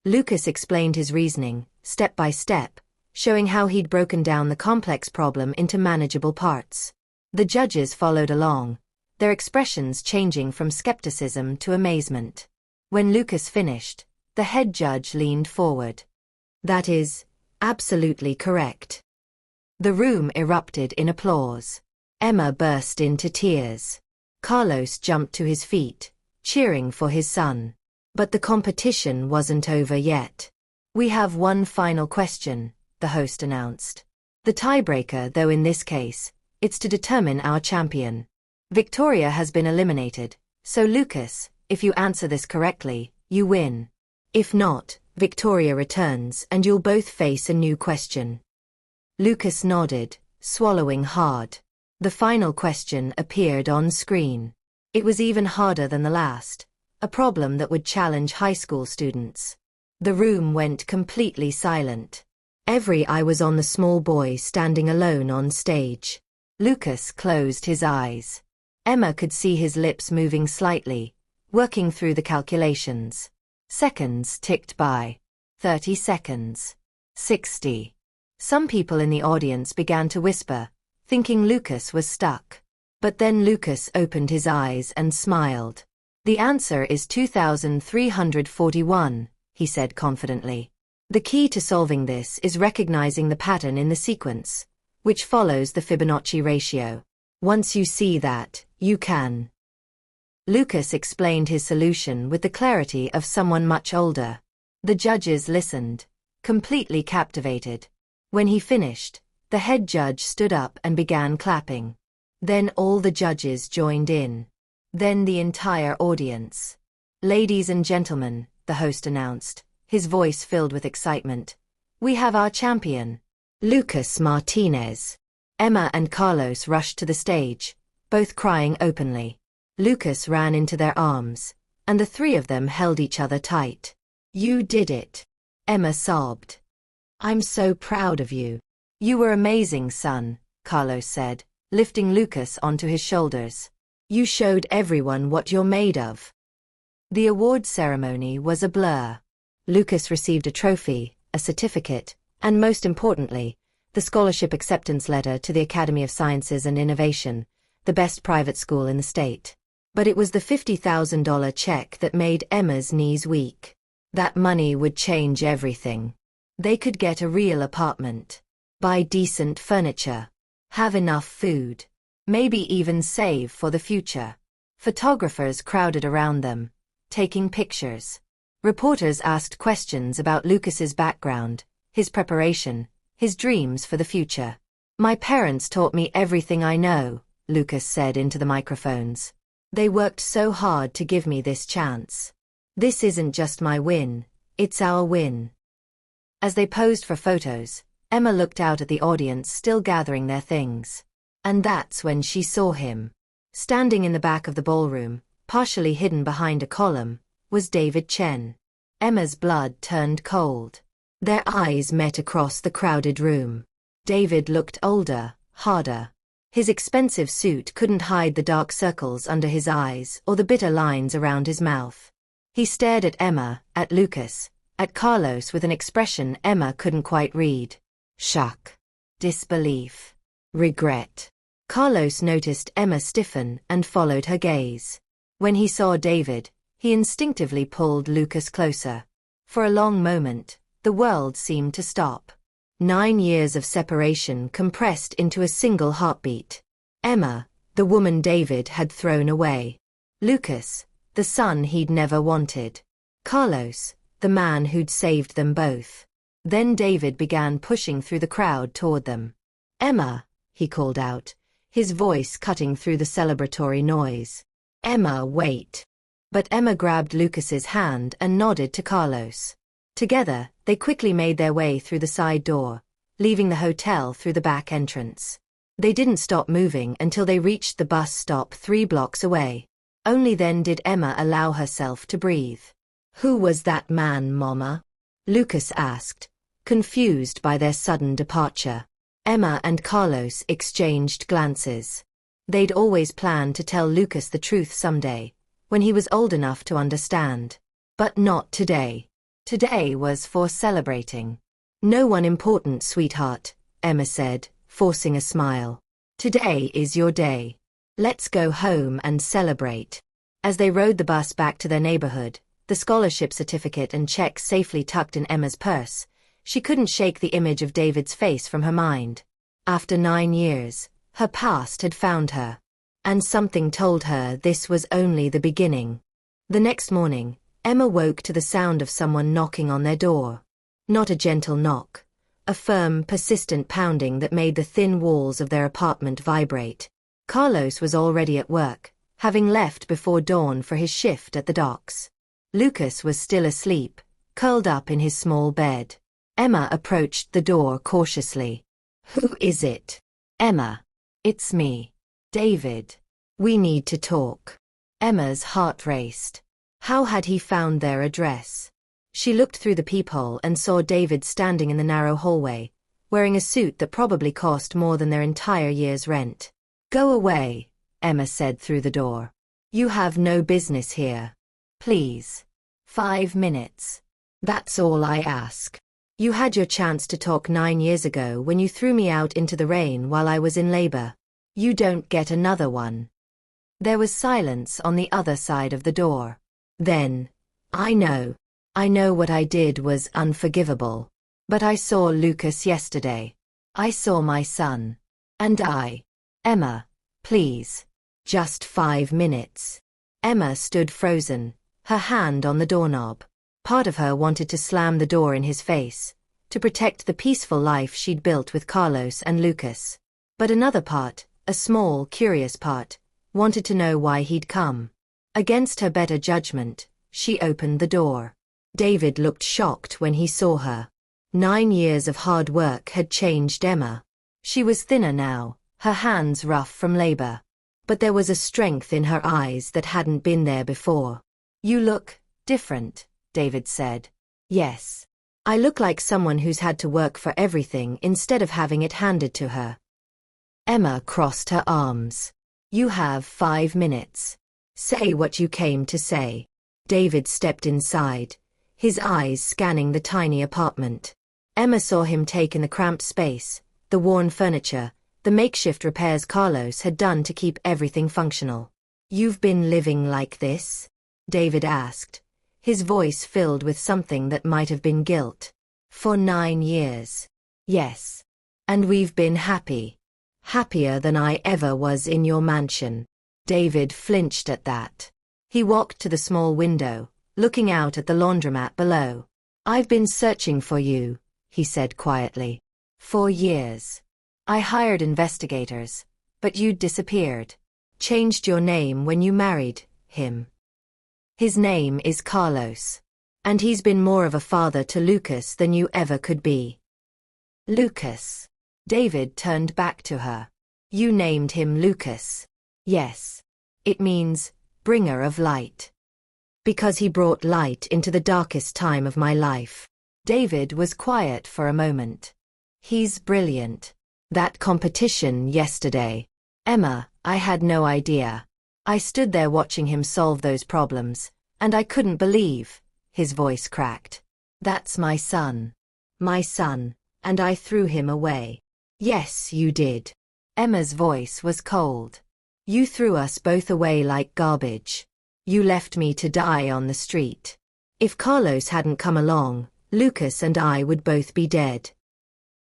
Lucas explained his reasoning, step by step, showing how he'd broken down the complex problem into manageable parts. The judges followed along, their expressions changing from skepticism to amazement. When Lucas finished, the head judge leaned forward. "That is absolutely correct." The room erupted in applause. Emma burst into tears. Carlos jumped to his feet, cheering for his son. But the competition wasn't over yet. "We have one final question," the host announced. "The tiebreaker, though in this case, it's to determine our champion. Victoria has been eliminated, so Lucas, if you answer this correctly, you win. If not, Victoria returns and you'll both face a new question." Lucas nodded, swallowing hard. The final question appeared on screen. It was even harder than the last, a problem that would challenge high school students. The room went completely silent. Every eye was on the small boy standing alone on stage. Lucas closed his eyes. Emma could see his lips moving slightly, working through the calculations. Seconds ticked by. 30 seconds. 60. Some people in the audience began to whisper, thinking Lucas was stuck. But then Lucas opened his eyes and smiled. The answer is 2341, he said confidently. The key to solving this is recognizing the pattern in the sequence, which follows the Fibonacci ratio. Once you see that, you can. Lucas explained his solution with the clarity of someone much older. The judges listened, completely captivated. When he finished, the head judge stood up and began clapping. Then all the judges joined in. Then the entire audience. "Ladies and gentlemen," the host announced, his voice filled with excitement, "we have our champion, Lucas Martinez." Emma and Carlos rushed to the stage, both crying openly. Lucas ran into their arms, and the three of them held each other tight. "You did it," Emma sobbed. "I'm so proud of you." "You were amazing, son," Carlos said, lifting Lucas onto his shoulders. "You showed everyone what you're made of." The award ceremony was a blur. Lucas received a trophy, a certificate, and most importantly, the scholarship acceptance letter to the Academy of Sciences and Innovation, the best private school in the state. But it was the $50,000 check that made Emma's knees weak. That money would change everything. They could get a real apartment, buy decent furniture, have enough food, maybe even save for the future. Photographers crowded around them, taking pictures. Reporters asked questions about Lucas's background, his preparation, his dreams for the future. "My parents taught me everything I know," Lucas said into the microphones. "They worked so hard to give me this chance. This isn't just my win, it's our win." As they posed for photos, Emma looked out at the audience still gathering their things. And that's when she saw him. Standing in the back of the ballroom, partially hidden behind a column, was David Chen. Emma's blood turned cold. Their eyes met across the crowded room. David looked older, harder. His expensive suit couldn't hide the dark circles under his eyes or the bitter lines around his mouth. He stared at Emma, at Lucas, at Carlos with an expression Emma couldn't quite read. Shock. Disbelief. Regret. Carlos noticed Emma stiffen and followed her gaze. When he saw David, he instinctively pulled Lucas closer. For a long moment, the world seemed to stop. 9 years of separation compressed into a single heartbeat. Emma, the woman David had thrown away. Lucas, the son he'd never wanted. Carlos, the man who'd saved them both. Then David began pushing through the crowd toward them. "Emma," he called out, his voice cutting through the celebratory noise. "Emma, wait." But Emma grabbed Lucas's hand and nodded to Carlos. Together, they quickly made their way through the side door, leaving the hotel through the back entrance. They didn't stop moving until they reached the bus stop 3 blocks away. Only then did Emma allow herself to breathe. "Who was that man, Mama?" Lucas asked, confused by their sudden departure. Emma and Carlos exchanged glances. They'd always planned to tell Lucas the truth someday, when he was old enough to understand. But not today. Today was for celebrating. "No one important, sweetheart," Emma said, forcing a smile. "Today is your day. Let's go home and celebrate." As they rode the bus back to their neighborhood, the scholarship certificate and check safely tucked in Emma's purse, she couldn't shake the image of David's face from her mind. After 9 years, her past had found her. And something told her this was only the beginning. The next morning, Emma woke to the sound of someone knocking on their door. Not a gentle knock, a firm, persistent pounding that made the thin walls of their apartment vibrate. Carlos was already at work, having left before dawn for his shift at the docks. Lucas was still asleep, curled up in his small bed. Emma approached the door cautiously. "Who is it?" "Emma. It's me. David. We need to talk." Emma's heart raced. How had he found their address? She looked through the peephole and saw David standing in the narrow hallway, wearing a suit that probably cost more than their entire year's rent. "Go away," Emma said through the door. "You have no business here. Please. 5 minutes. That's all I ask. You had your chance to talk 9 years ago when you threw me out into the rain while I was in labor. You don't get another one. There was silence on the other side of the door. Then, I know what I did was unforgivable. But I saw Lucas yesterday. I saw my son. And Emma, please. Just 5 minutes. Emma stood frozen, her hand on the doorknob. Part of her wanted to slam the door in his face, to protect the peaceful life she'd built with Carlos and Lucas. But another part, a small, curious part, wanted to know why he'd come. Against her better judgment, she opened the door. David looked shocked when he saw her. 9 years of hard work had changed Emma. She was thinner now, her hands rough from labor. But there was a strength in her eyes that hadn't been there before. You look different, David said. Yes. I look like someone who's had to work for everything instead of having it handed to her. Emma crossed her arms. You have 5 minutes. Say what you came to say. David stepped inside, his eyes scanning the tiny apartment. Emma saw him take in the cramped space, the worn furniture, the makeshift repairs Carlos had done to keep everything functional. You've been living like this? David asked, his voice filled with something that might have been guilt. For 9 years. Yes. And we've been happy. Happier than I ever was in your mansion. David flinched at that. He walked to the small window, looking out at the laundromat below. I've been searching for you, he said quietly. For years. I hired investigators, but you'd disappeared. Changed your name when you married him. His name is Carlos. And he's been more of a father to Lucas than you ever could be. Lucas. David turned back to her. You named him Lucas. Yes. It means, bringer of light. Because he brought light into the darkest time of my life. David was quiet for a moment. He's brilliant. That competition yesterday. Emma, I had no idea. I stood there watching him solve those problems, and I couldn't believe. His voice cracked. That's my son. My son, and I threw him away. Yes, you did. Emma's voice was cold. You threw us both away like garbage. You left me to die on the street. If Carlos hadn't come along, Lucas and I would both be dead.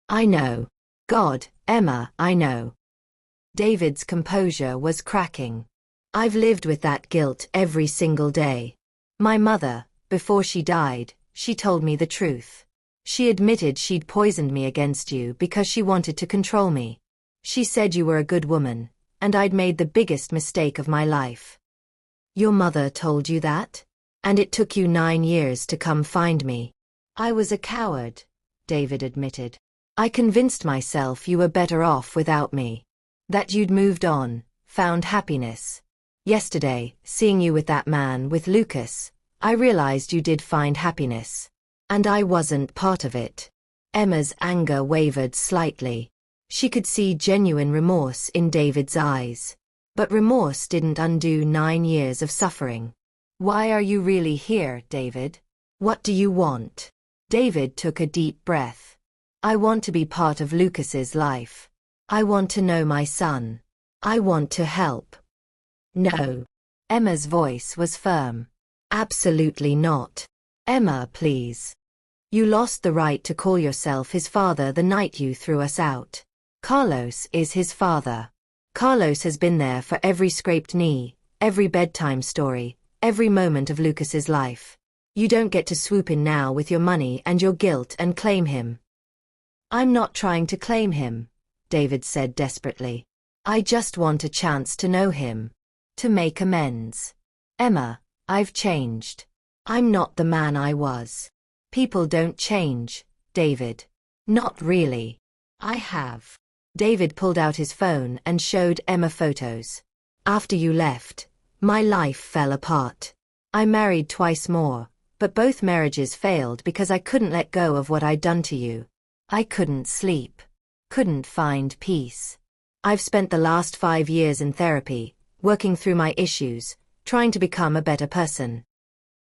I know. God, Emma, I know. David's composure was cracking. I've lived with that guilt every single day. My mother, before she died, she told me the truth. She admitted she'd poisoned me against you because she wanted to control me. She said you were a good woman, and I'd made the biggest mistake of my life. Your mother told you that? And it took you 9 years to come find me. I was a coward, David admitted. I convinced myself you were better off without me. That you'd moved on, found happiness. Yesterday, seeing you with that man, with Lucas, I realized you did find happiness. And I wasn't part of it. Emma's anger wavered slightly. She could see genuine remorse in David's eyes. But remorse didn't undo 9 years of suffering. Why are you really here, David? What do you want? David took a deep breath. I want to be part of Lucas's life. I want to know my son. I want to help. No. Emma's voice was firm. Absolutely not. Emma, please. You lost the right to call yourself his father the night you threw us out. Carlos is his father. Carlos has been there for every scraped knee, every bedtime story, every moment of Lucas's life. You don't get to swoop in now with your money and your guilt and claim him. I'm not trying to claim him, David said desperately. I just want a chance to know him. To make amends. Emma, I've changed. I'm not the man I was. People don't change, David. Not really. I have. David pulled out his phone and showed Emma photos. After you left, my life fell apart. I married twice more, but both marriages failed because I couldn't let go of what I'd done to you. I couldn't sleep. Couldn't find peace. I've spent the last 5 years in therapy, working through my issues, trying to become a better person.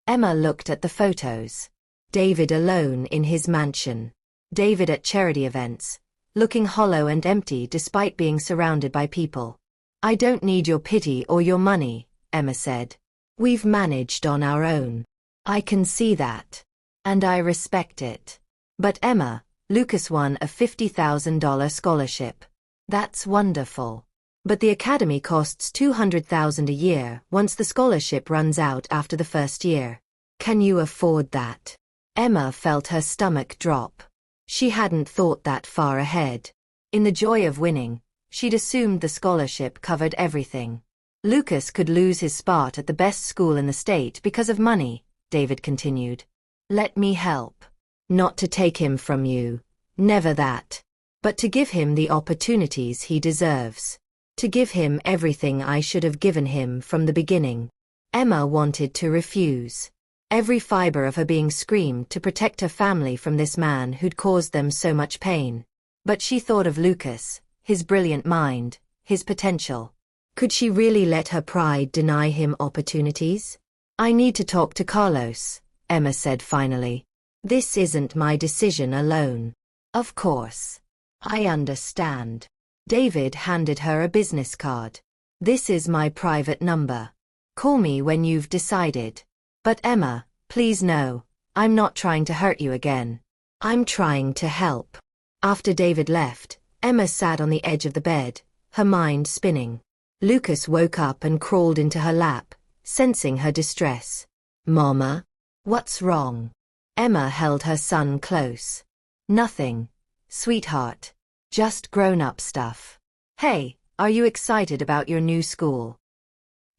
Emma looked at the photos. David alone in his mansion. David at charity events. looking hollow and empty despite being surrounded by people. "I don't need your pity or your money," Emma said. "We've managed on our own. I can see that. And I respect it." "But Emma, Lucas won a $50,000 scholarship. That's wonderful. But the academy costs $200,000 a year once the scholarship runs out after the first year. Can you afford that?" Emma felt her stomach drop. She hadn't thought that far ahead. In the joy of winning, she'd assumed the scholarship covered everything. "Lucas could lose his spot at the best school in the state because of money," David continued. "Let me help. Not to take him from you. Never that. But to give him the opportunities he deserves. To give him everything I should have given him from the beginning." Emma wanted to refuse. Every fiber of her being screamed to protect her family from this man who'd caused them so much pain. But she thought of Lucas, his brilliant mind, his potential. Could she really let her pride deny him opportunities? "I need to talk to Carlos," Emma said finally. "This isn't my decision alone." "Of course. I understand." David handed her a business card. "This is my private number. Call me when you've decided." "But Emma, please no. I'm not trying to hurt you again. I'm trying to help." After David left, Emma sat on the edge of the bed, her mind spinning. Lucas woke up and crawled into her lap, sensing her distress. "Mama? What's wrong?" Emma held her son close. "Nothing, sweetheart. Just grown-up stuff. Hey, are you excited about your new school?"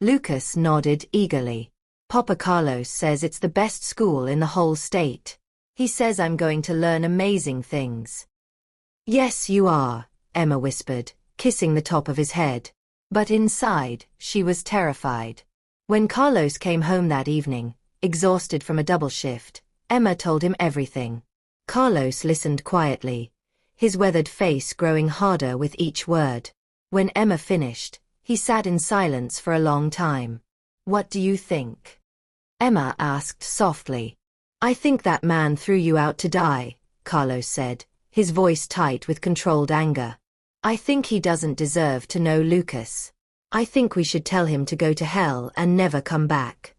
Lucas nodded eagerly. "Papa Carlos says it's the best school in the whole state. He says I'm going to learn amazing things." "Yes, you are," Emma whispered, kissing the top of his head. But inside, she was terrified. When Carlos came home that evening, exhausted from a double shift, Emma told him everything. Carlos listened quietly, his weathered face growing harder with each word. When Emma finished, he sat in silence for a long time. "What do you think?" Emma asked softly. "I think that man threw you out to die," Carlos said, his voice tight with controlled anger. "I think he doesn't deserve to know Lucas. I think we should tell him to go to hell and never come back."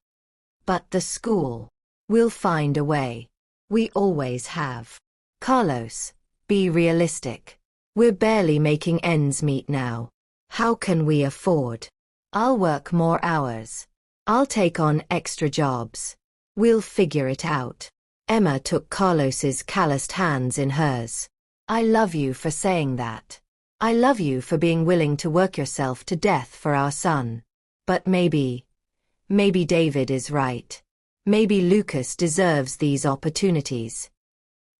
"But the school. We'll find a way. We always have." "Carlos, be realistic. We're barely making ends meet now. How can we afford?" "I'll work more hours. I'll take on extra jobs. We'll figure it out." Emma took Carlos's calloused hands in hers. "I love you for saying that. I love you for being willing to work yourself to death for our son. But maybe David is right. Maybe Lucas deserves these opportunities.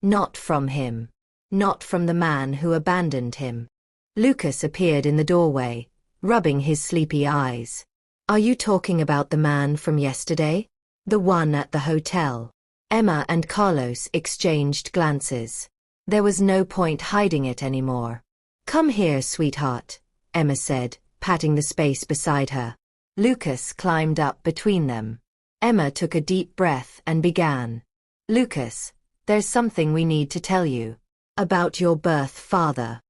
Not from him. Not from the man who abandoned him." Lucas appeared in the doorway, rubbing his sleepy eyes. "Are you talking about the man from yesterday? The one at the hotel?" Emma and Carlos exchanged glances. There was no point hiding it anymore. "Come here, sweetheart," Emma said, patting the space beside her. Lucas climbed up between them. Emma took a deep breath and began. "Lucas, there's something we need to tell you. About your birth father."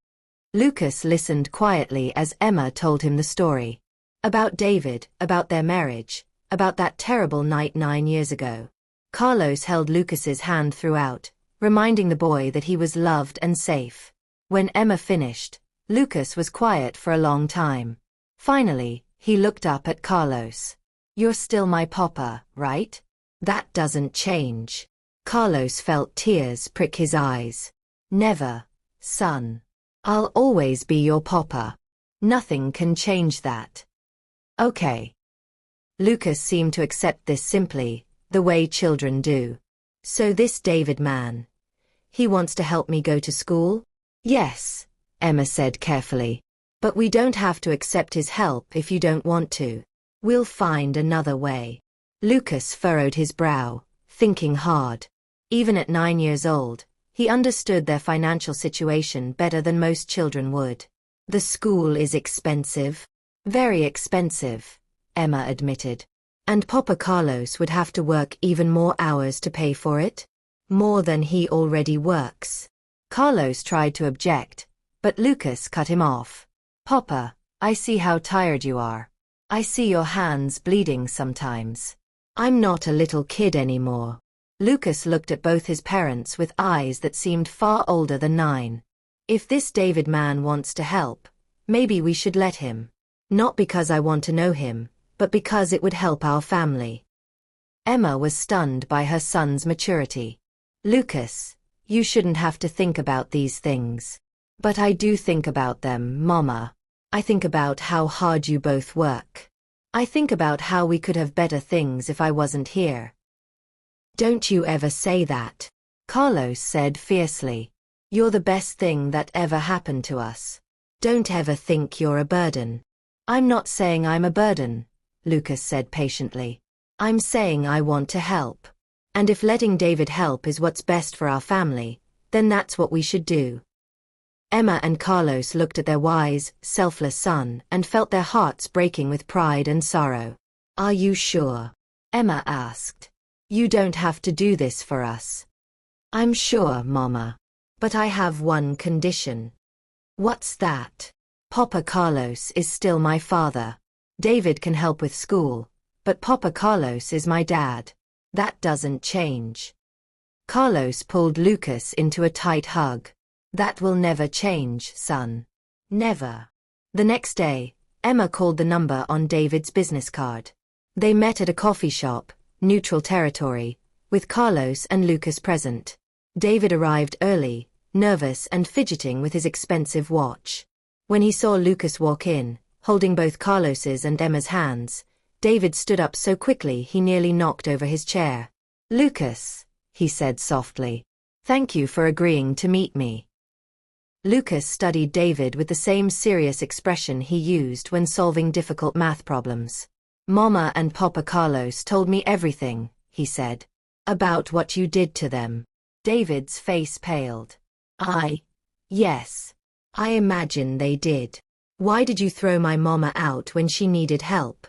Lucas listened quietly as Emma told him the story. About David, about their marriage, about that terrible night 9 years ago. Carlos held Lucas's hand throughout, reminding the boy that he was loved and safe. When Emma finished, Lucas was quiet for a long time. Finally, he looked up at Carlos. "You're still my papa, right? That doesn't change." Carlos felt tears prick his eyes. "Never, son. I'll always be your papa. Nothing can change that." "Okay." Lucas seemed to accept this simply, the way children do. "So this David man, he wants to help me go to school?" "Yes," Emma said carefully. "But we don't have to accept his help if you don't want to. We'll find another way." Lucas furrowed his brow, thinking hard. Even at 9 years old, he understood their financial situation better than most children would. "The school is expensive." "Very expensive," Emma admitted. "And Papa Carlos would have to work even more hours to pay for it? More than he already works." Carlos tried to object, But Lucas cut him off. Papa, I see how tired you are. I see your hands bleeding sometimes. I'm not a little kid anymore. Lucas looked at both his parents with eyes that seemed far older than 9. If this David man wants to help, maybe we should let him. Not because I want to know him, but because it would help our family. Emma was stunned by her son's maturity. Lucas, you shouldn't have to think about these things. But I do think about them, Mama. I think about how hard you both work. I think about how we could have better things if I wasn't here. Don't you ever say that, Carlos said fiercely. You're the best thing that ever happened to us. Don't ever think you're a burden. I'm not saying I'm a burden, Lucas said patiently. I'm saying I want to help. And if letting David help is what's best for our family, then that's what we should do. Emma and Carlos looked at their wise, selfless son and felt their hearts breaking with pride and sorrow. Are you sure? Emma asked. You don't have to do this for us. I'm sure, Mama. But I have one condition. What's that? Papa Carlos is still my father. David can help with school, but Papa Carlos is my dad. That doesn't change. Carlos pulled Lucas into a tight hug. That will never change, son. Never. The next day, Emma called the number on David's business card. They met at a coffee shop, neutral territory, with Carlos and Lucas present. David arrived early, nervous and fidgeting with his expensive watch. When he saw Lucas walk in, holding both Carlos's and Emma's hands, David stood up so quickly he nearly knocked over his chair. Lucas, he said softly. Thank you for agreeing to meet me. Lucas studied David with the same serious expression he used when solving difficult math problems. Mama and Papa Carlos told me everything, he said. About what you did to them. David's face paled. Yes. I imagine they did. Why did you throw my mama out when she needed help?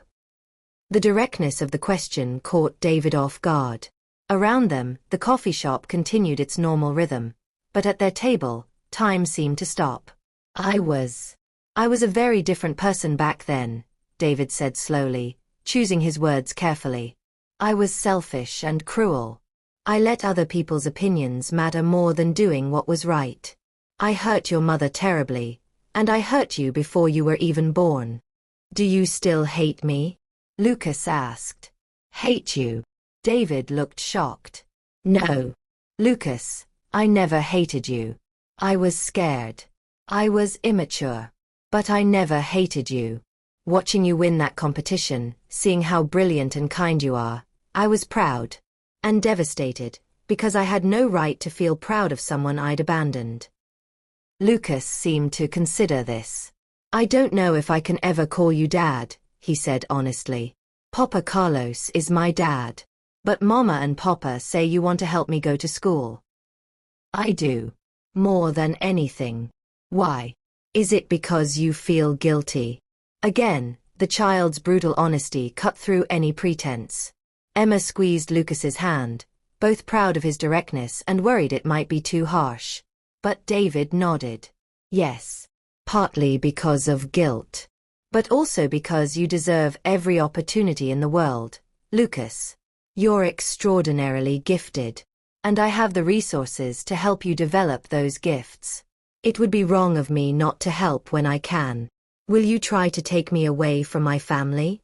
The directness of the question caught David off guard. Around them, the coffee shop continued its normal rhythm. But at their table, time seemed to stop. I was a very different person back then, David said slowly, choosing his words carefully. I was selfish and cruel. I let other people's opinions matter more than doing what was right. I hurt your mother terribly, and I hurt you before you were even born. Do you still hate me? Lucas asked. Hate you? David looked shocked. No. Lucas, I never hated you. I was scared. I was immature. But I never hated you. Watching you win that competition, seeing how brilliant and kind you are, I was proud. And devastated, because I had no right to feel proud of someone I'd abandoned. Lucas seemed to consider this. I don't know if I can ever call you Dad, he said honestly. Papa Carlos is my dad. But Mama and Papa say you want to help me go to school. I do. More than anything. Why? Is it because you feel guilty? Again, the child's brutal honesty cut through any pretense. Emma squeezed Lucas's hand, both proud of his directness and worried it might be too harsh. But David nodded. Yes. Partly because of guilt. But also because you deserve every opportunity in the world, Lucas. You're extraordinarily gifted. And I have the resources to help you develop those gifts. It would be wrong of me not to help when I can. Will you try to take me away from my family?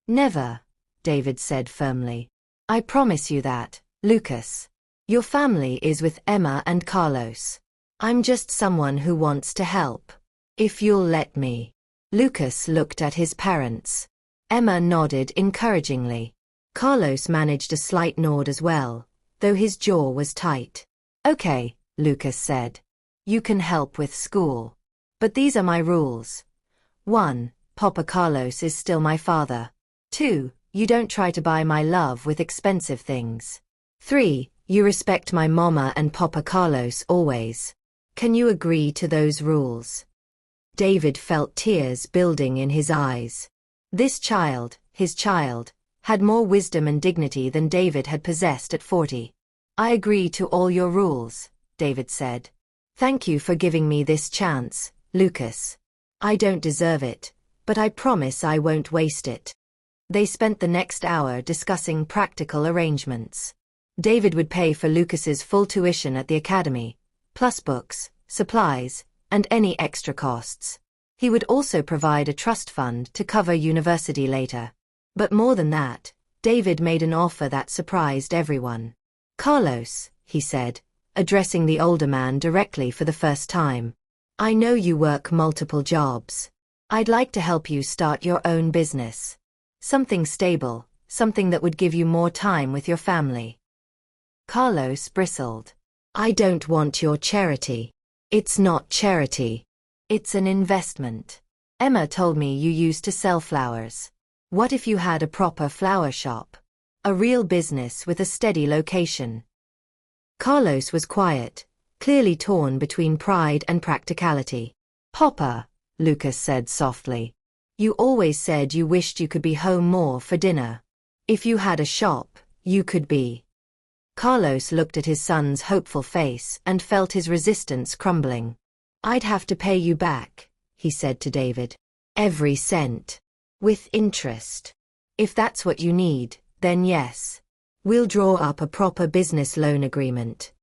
Never, David said firmly. I promise you that, Lucas. Your family is with Emma and Carlos. I'm just someone who wants to help. If you'll let me. Lucas looked at his parents. Emma nodded encouragingly. Carlos managed a slight nod as well, though his jaw was tight. Okay, Lucas said. You can help with school. But these are my rules. 1. Papa Carlos is still my father. 2. You don't try to buy my love with expensive things. 3. You respect my mama and Papa Carlos always. Can you agree to those rules? David felt tears building in his eyes. This child, his child, had more wisdom and dignity than David had possessed at 40. I agree to all your rules, David said. Thank you for giving me this chance, Lucas. I don't deserve it, but I promise I won't waste it. They spent the next hour discussing practical arrangements. David would pay for Lucas's full tuition at the academy, plus books, supplies, and any extra costs. He would also provide a trust fund to cover university later. But more than that, David made an offer that surprised everyone. Carlos, he said, addressing the older man directly for the first time. I know you work multiple jobs. I'd like to help you start your own business. Something stable, something that would give you more time with your family. Carlos bristled. I don't want your charity. It's not charity. It's an investment. Emma told me you used to sell flowers. What if you had a proper flower shop? A real business with a steady location. Carlos was quiet, clearly torn between pride and practicality. Papa, Lucas said softly. You always said you wished you could be home more for dinner. If you had a shop, you could be. Carlos looked at his son's hopeful face and felt his resistance crumbling. I'd have to pay you back, he said to David. Every cent. With interest. If that's what you need, then yes. We'll draw up a proper business loan agreement.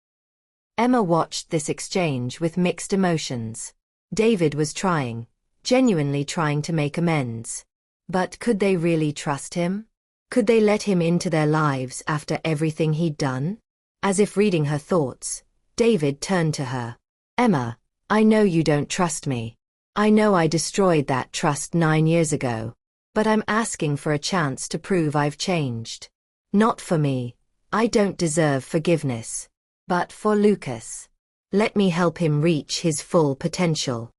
Emma watched this exchange with mixed emotions. David was trying, genuinely trying to make amends. But could they really trust him? Could they let him into their lives after everything he'd done? As if reading her thoughts, David turned to her. Emma, I know you don't trust me. I know I destroyed that trust 9 years ago. But I'm asking for a chance to prove I've changed. Not for me. I don't deserve forgiveness. But for Lucas. Let me help him reach his full potential.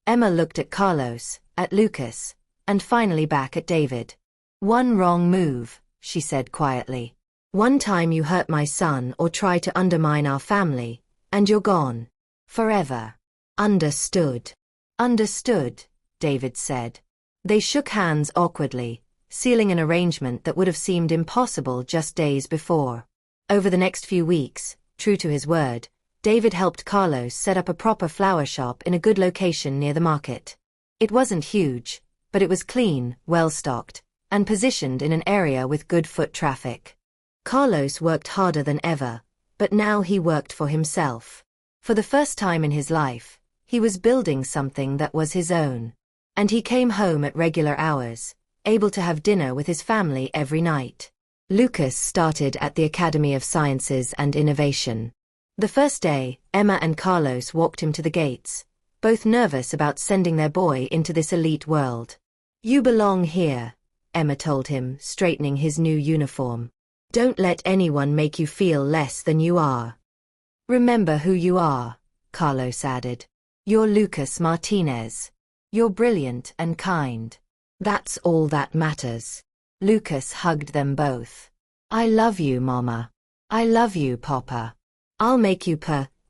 Emma looked at Carlos, at Lucas, and finally back at David. One wrong move, she said quietly. One time you hurt my son or try to undermine our family, and you're gone. Forever. Understood. Understood, David said. They shook hands awkwardly, sealing an arrangement that would have seemed impossible just days before. Over the next few weeks, true to his word, David helped Carlos set up a proper flower shop in a good location near the market. It wasn't huge, but it was clean, well-stocked, and positioned in an area with good foot traffic. Carlos worked harder than ever, but now he worked for himself. For the first time in his life, he was building something that was his own. And he came home at regular hours, able to have dinner with his family every night. Lucas started at the Academy of Sciences and Innovation. The first day, Emma and Carlos walked him to the gates, both nervous about sending their boy into this elite world. You belong here, Emma told him, straightening his new uniform. Don't let anyone make you feel less than you are. Remember who you are, Carlos added. You're Lucas Martinez. You're brilliant and kind. That's all that matters. Lucas hugged them both. I love you, Mama. I love you, Papa. I'll make you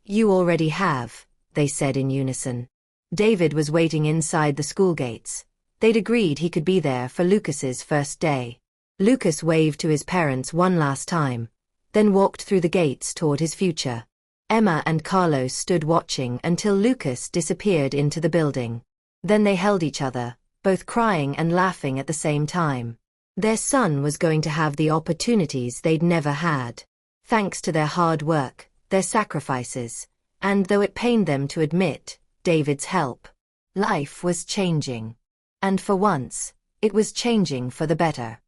you already have, they said in unison. David was waiting inside the school gates. They'd agreed he could be there for Lucas's first day. Lucas waved to his parents one last time, then walked through the gates toward his future. Emma and Carlos stood watching until Lucas disappeared into the building. Then they held each other, both crying and laughing at the same time. Their son was going to have the opportunities they'd never had. Thanks to their hard work, their sacrifices, and though it pained them to admit, David's help. Life was changing. And for once, it was changing for the better.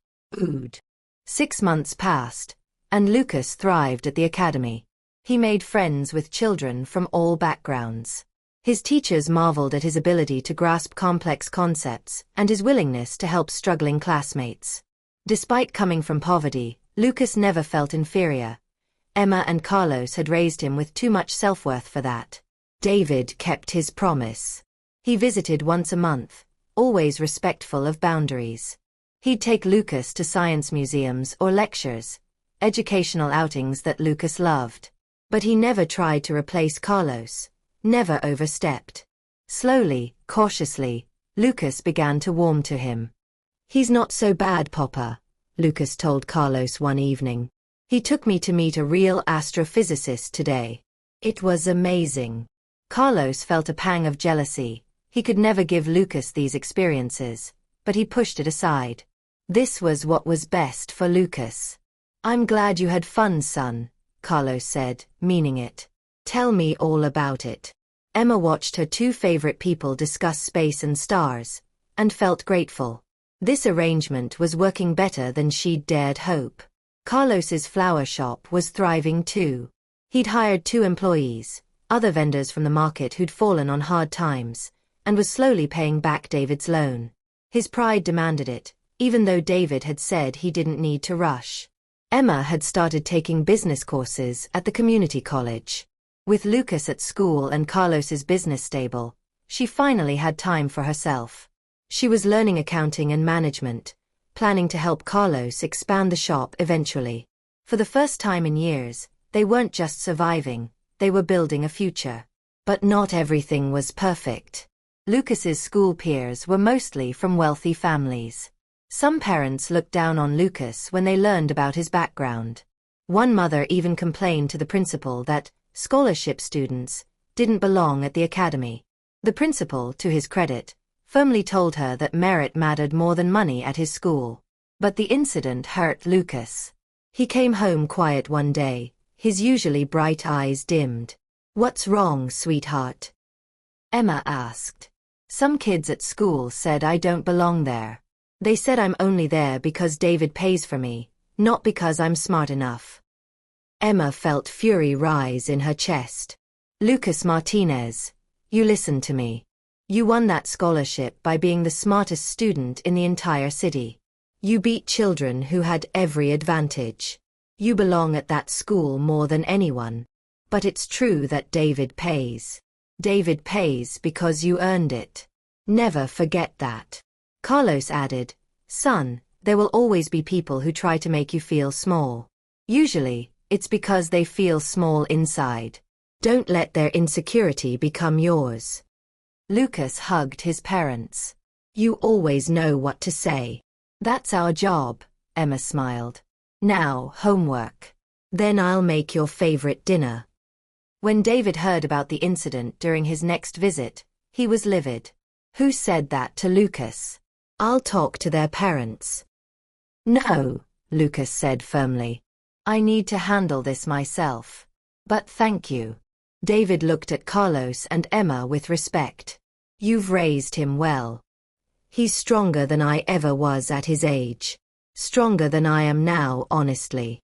6 months passed, and Lucas thrived at the academy. He made friends with children from all backgrounds. His teachers marveled at his ability to grasp complex concepts and his willingness to help struggling classmates. Despite coming from poverty, Lucas never felt inferior. Emma and Carlos had raised him with too much self-worth for that. David kept his promise. He visited once a month, always respectful of boundaries. He'd take Lucas to science museums or lectures, educational outings that Lucas loved. But he never tried to replace Carlos. Never overstepped. Slowly, cautiously, Lucas began to warm to him. He's not so bad, Papa, Lucas told Carlos one evening. He took me to meet a real astrophysicist today. It was amazing. Carlos felt a pang of jealousy. He could never give Lucas these experiences, but he pushed it aside. This was what was best for Lucas. "I'm glad you had fun, son," Carlos said, meaning it. "Tell me all about it." Emma watched her two favorite people discuss space and stars, and felt grateful. This arrangement was working better than she'd dared hope. Carlos's flower shop was thriving too. He'd hired 2 employees, other vendors from the market who'd fallen on hard times, and was slowly paying back David's loan. His pride demanded it, even though David had said he didn't need to rush. Emma had started taking business courses at the community college. With Lucas at school and Carlos's business stable, she finally had time for herself. She was learning accounting and management, planning to help Carlos expand the shop eventually. For the first time in years, they weren't just surviving, they were building a future. But not everything was perfect. Lucas's school peers were mostly from wealthy families. Some parents looked down on Lucas when they learned about his background. One mother even complained to the principal that scholarship students didn't belong at the academy. The principal, to his credit, firmly told her that merit mattered more than money at his school. But the incident hurt Lucas. He came home quiet one day, his usually bright eyes dimmed. "What's wrong, sweetheart?" Emma asked. "Some kids at school said I don't belong there. They said I'm only there because David pays for me, not because I'm smart enough." Emma felt fury rise in her chest. "Lucas Martinez, you listen to me. You won that scholarship by being the smartest student in the entire city. You beat children who had every advantage. You belong at that school more than anyone. But it's true that David pays. David pays because you earned it. Never forget that." Carlos added, "Son, there will always be people who try to make you feel small. Usually, it's because they feel small inside. Don't let their insecurity become yours." Lucas hugged his parents. "You always know what to say." "That's our job," Emma smiled. "Now, homework. Then I'll make your favorite dinner." When David heard about the incident during his next visit, he was livid. "Who said that to Lucas? I'll talk to their parents." "No," Lucas said firmly. "I need to handle this myself. But thank you." David looked at Carlos and Emma with respect. "You've raised him well. He's stronger than I ever was at his age. Stronger than I am now, honestly."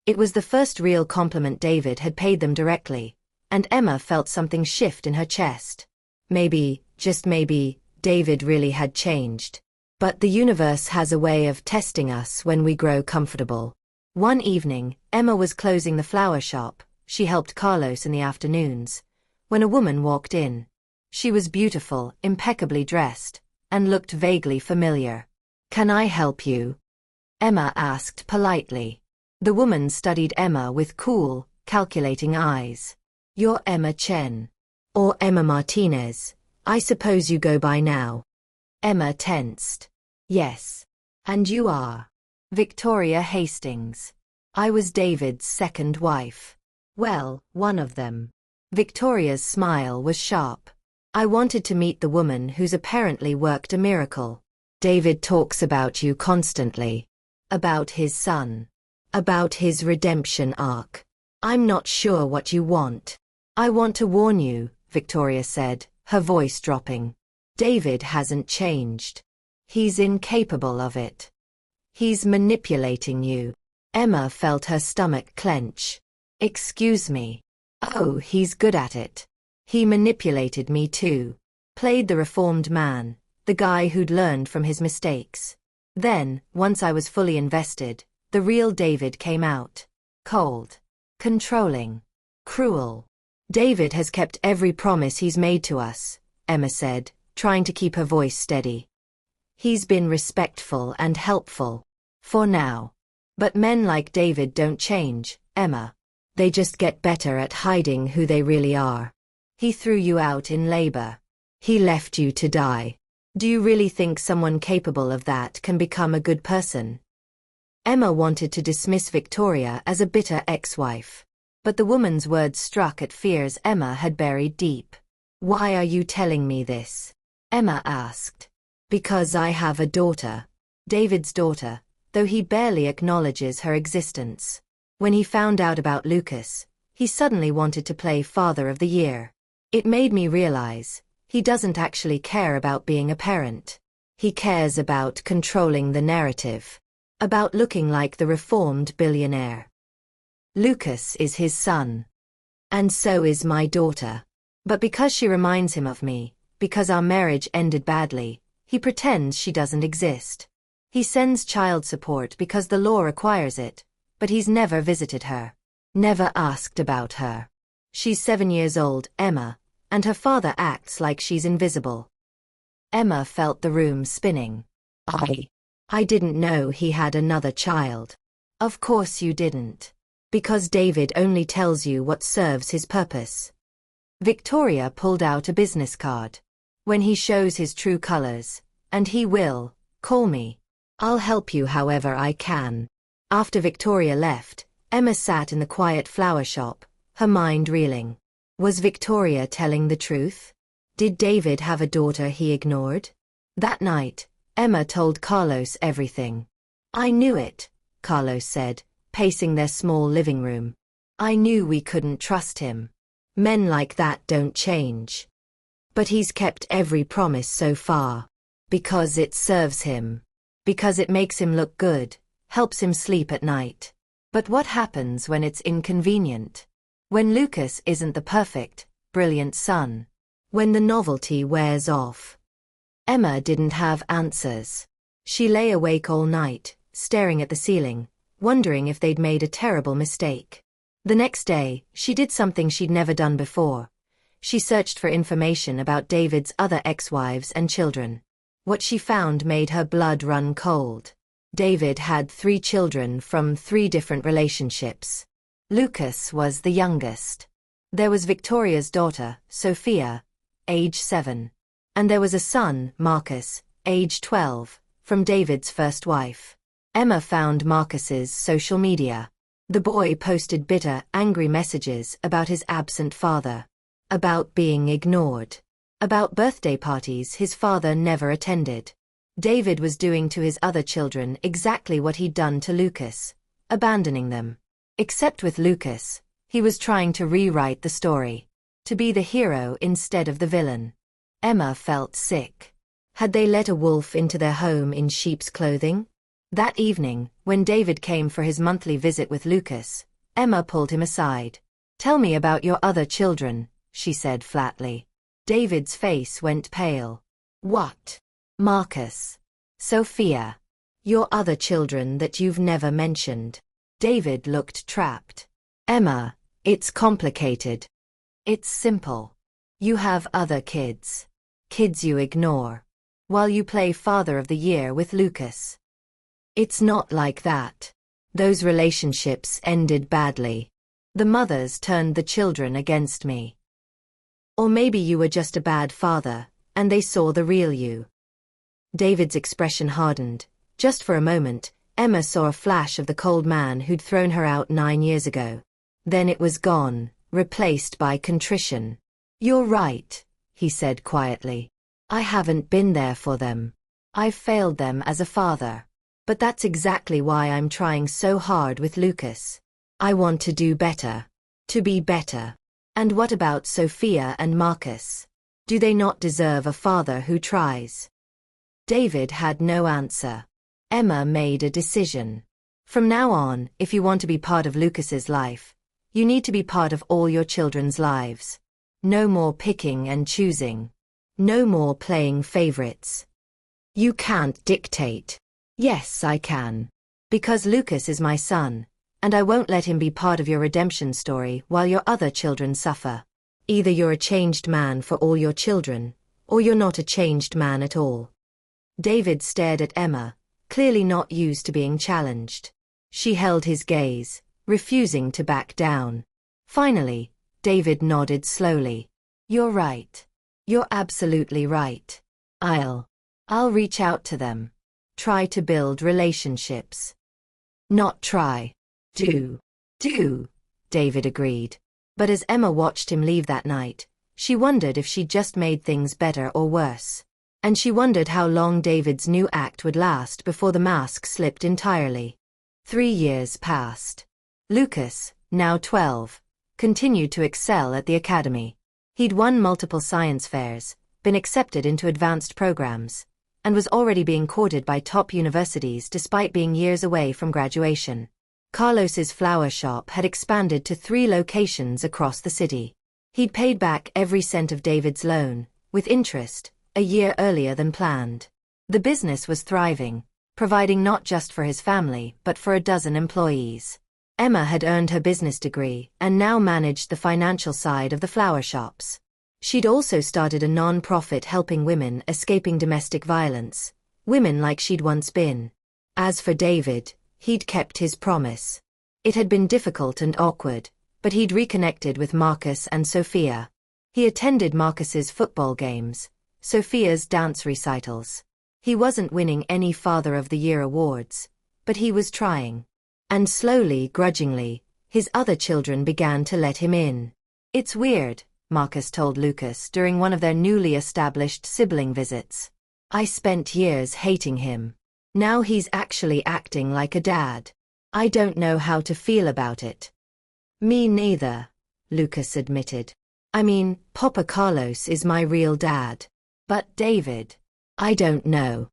It was the first real compliment David had paid them directly, and Emma felt something shift in her chest. Maybe, just maybe, David really had changed. But the universe has a way of testing us when we grow comfortable. One evening, Emma was closing the flower shop. She helped Carlos in the afternoons, when a woman walked in. She was beautiful, impeccably dressed, and looked vaguely familiar. "Can I help you?" Emma asked politely. The woman studied Emma with cool, calculating eyes. "You're Emma Chen. Or Emma Martinez. I suppose you go by now." Emma tensed. "Yes. And you are?" "Victoria Hastings. I was David's second wife." "Well, one of them." Victoria's smile was sharp. "I wanted to meet the woman who's apparently worked a miracle. David talks about you constantly. About his son. About his redemption arc. I'm not sure what you want." "I want to warn you," Victoria said, her voice dropping. "David hasn't changed. He's incapable of it. He's manipulating you." Emma felt her stomach clench. "Excuse me." "Oh, he's good at it. He manipulated me too. Played the reformed man, the guy who'd learned from his mistakes. Then, once I was fully invested, the real David came out. Cold. Controlling. Cruel. David has kept every promise he's made to us," Emma said, trying to keep her voice steady. "He's been respectful and helpful. For now. But men like David don't change, Emma. They just get better at hiding who they really are. He threw you out in labor. He left you to die. Do you really think someone capable of that can become a good person?" Emma wanted to dismiss Victoria as a bitter ex-wife. But the woman's words struck at fears Emma had buried deep. Why are you telling me this? Emma asked. Because I have a daughter. David's daughter, though he barely acknowledges her existence. When he found out about Lucas, he suddenly wanted to play Father of the Year. It made me realize, he doesn't actually care about being a parent. He cares about controlling the narrative. About looking like the reformed billionaire. Lucas is his son. And so is my daughter. But because she reminds him of me, because our marriage ended badly, he pretends she doesn't exist. He sends child support because the law requires it, but he's never visited her. Never asked about her. She's 7 years old, Emma, and her father acts like she's invisible. Emma felt the room spinning. I didn't know he had another child. Of course you didn't. Because David only tells you what serves his purpose. Victoria pulled out a business card. When he shows his true colors, and he will, call me. I'll help you however I can. After Victoria left, Emma sat in the quiet flower shop, her mind reeling. Was Victoria telling the truth? Did David have a daughter he ignored? That night, Emma told Carlos everything. I knew it, Carlos said, pacing their small living room. I knew we couldn't trust him. Men like that don't change. But he's kept every promise so far. Because it serves him. Because it makes him look good, helps him sleep at night. But what happens when it's inconvenient? When Lucas isn't the perfect, brilliant son? When the novelty wears off? Emma didn't have answers. She lay awake all night, staring at the ceiling, wondering if they'd made a terrible mistake. The next day, she did something she'd never done before. She searched for information about David's other ex-wives and children. What she found made her blood run cold. David had 3 children from 3 different relationships. Lucas was the youngest. There was Victoria's daughter, Sophia, age 7. And there was a son, Marcus, age 12, from David's first wife. Emma found Marcus's social media. The boy posted bitter, angry messages about his absent father. About being ignored. About birthday parties his father never attended. David was doing to his other children exactly what he'd done to Lucas, abandoning them. Except with Lucas, he was trying to rewrite the story. To be the hero instead of the villain. Emma felt sick. Had they let a wolf into their home in sheep's clothing? That evening, when David came for his monthly visit with Lucas, Emma pulled him aside. Tell me about your other children, she said flatly. David's face went pale. What? Marcus. Sophia. Your other children that you've never mentioned. David looked trapped. Emma, it's complicated. It's simple. You have other kids. Kids you ignore. While you play Father of the Year with Lucas. It's not like that. Those relationships ended badly. The mothers turned the children against me. Or maybe you were just a bad father, and they saw the real you. David's expression hardened. Just for a moment, Emma saw a flash of the cold man who'd thrown her out 9 years ago. Then it was gone, replaced by contrition. You're right, he said quietly. I haven't been there for them. I've failed them as a father. But that's exactly why I'm trying so hard with Lucas. I want to do better. To be better. And what about Sophia and Marcus? Do they not deserve a father who tries? David had no answer. Emma made a decision. From now on, if you want to be part of Lucas's life, you need to be part of all your children's lives. No more picking and choosing. No more playing favorites. You can't dictate. Yes, I can. Because Lucas is my son, and I won't let him be part of your redemption story while your other children suffer. Either you're a changed man for all your children, or you're not a changed man at all. David stared at Emma, clearly not used to being challenged. She held his gaze, refusing to back down. Finally, David nodded slowly. You're right. You're absolutely right. I'll reach out to them. Try to build relationships. Not try. Do. David agreed. But as Emma watched him leave that night, She wondered if she'd just made things better or worse. And she wondered how long David's new act would last before the mask slipped entirely. 3 years passed. Lucas, now 12, continued to excel at the academy. He'd won multiple science fairs, been accepted into advanced programs, and was already being courted by top universities despite being years away from graduation. Carlos's flower shop had expanded to 3 locations across the city. He'd paid back every cent of David's loan, with interest, a year earlier than planned. The business was thriving, providing not just for his family but for a dozen employees. Emma had earned her business degree and now managed the financial side of the flower shops. She'd also started a non-profit helping women escaping domestic violence, women like she'd once been. As for David, he'd kept his promise. It had been difficult and awkward, but he'd reconnected with Marcus and Sophia. He attended Marcus's football games, Sophia's dance recitals. He wasn't winning any Father of the Year awards, but he was trying. And slowly, grudgingly, his other children began to let him in. "It's weird," Marcus told Lucas during one of their newly established sibling visits. "I spent years hating him. Now he's actually acting like a dad. I don't know how to feel about it." "Me neither," Lucas admitted. "I mean, Papa Carlos is my real dad. But David, I don't know.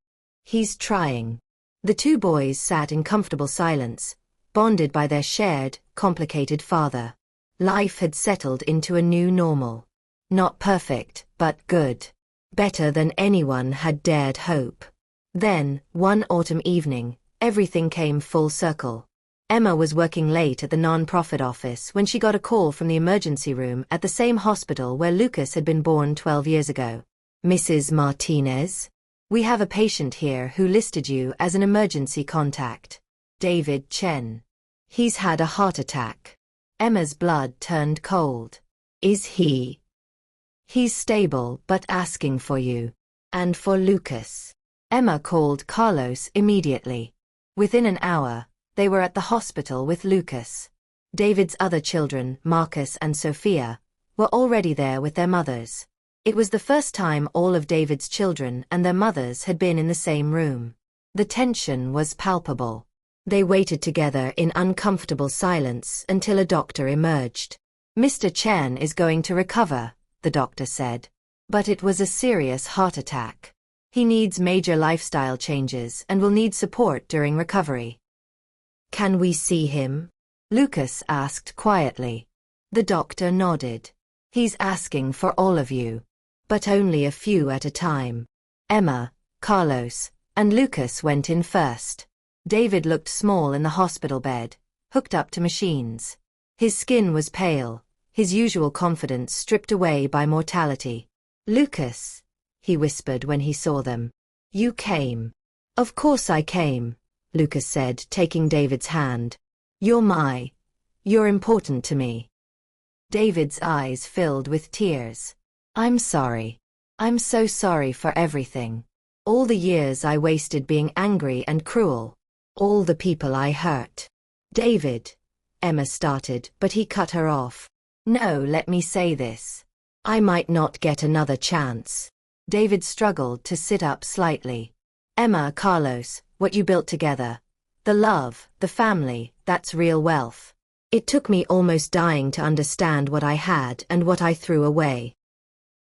He's trying." The 2 boys sat in comfortable silence, bonded by their shared, complicated father. Life had settled into a new normal. Not perfect, but good. Better than anyone had dared hope. Then, one autumn evening, everything came full circle. Emma was working late at the non-profit office when she got a call from the emergency room at the same hospital where Lucas had been born 12 years ago. "Mrs. Martinez? We have a patient here who listed you as an emergency contact. David Chen. He's had a heart attack." Emma's blood turned cold. "Is he?" "He's stable but asking for you. And for Lucas." Emma called Carlos immediately. Within an hour, they were at the hospital with Lucas. David's other children, Marcus and Sophia, were already there with their mothers. It was the first time all of David's children and their mothers had been in the same room. The tension was palpable. They waited together in uncomfortable silence until a doctor emerged. "Mr. Chen is going to recover," the doctor said. "But it was a serious heart attack. He needs major lifestyle changes and will need support during recovery." "Can we see him?" Lucas asked quietly. The doctor nodded. "He's asking for all of you. But only a few at a time." Emma, Carlos, and Lucas went in first. David looked small in the hospital bed, hooked up to machines. His skin was pale, his usual confidence stripped away by mortality. "Lucas," he whispered when he saw them. "You came." "Of course I came," Lucas said, taking David's hand. You're important to me." David's eyes filled with tears. "I'm sorry. I'm so sorry for everything. All the years I wasted being angry and cruel. All the people I hurt." "David," Emma started, but he cut her off. "No, let me say this. I might not get another chance." David struggled to sit up slightly. "Emma, Carlos, what you built together. The love, the family, that's real wealth. It took me almost dying to understand what I had and what I threw away."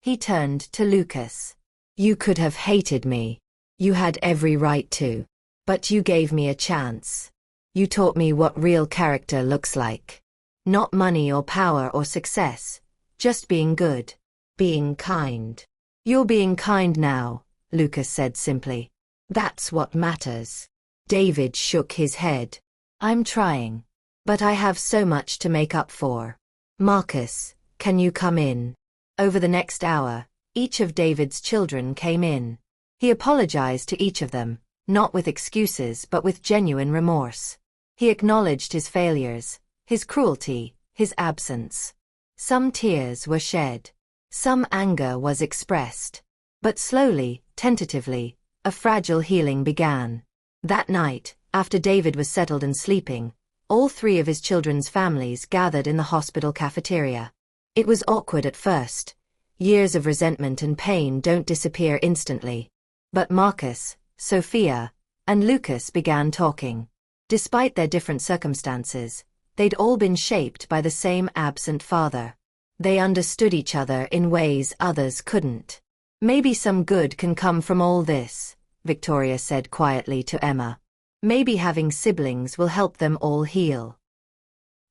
He turned to Lucas. "You could have hated me. You had every right to. But you gave me a chance. You taught me what real character looks like. Not money or power or success, just being good. Being kind. You're being kind now," Lucas said simply. "That's what matters." David shook his head. "I'm trying. But I have so much to make up for. Marcus, can you come in?" Over the next hour, each of David's children came in. He apologized to each of them, not with excuses but with genuine remorse. He acknowledged his failures, his cruelty, his absence. Some tears were shed. Some anger was expressed. But slowly, tentatively, a fragile healing began. That night, after David was settled and sleeping, all 3 of his children's families gathered in the hospital cafeteria. It was awkward at first. Years of resentment and pain don't disappear instantly. But Marcus, Sophia, and Lucas began talking. Despite their different circumstances, they'd all been shaped by the same absent father. They understood each other in ways others couldn't. Maybe some good can come from all this, Victoria said quietly to Emma. Maybe having siblings will help them all heal.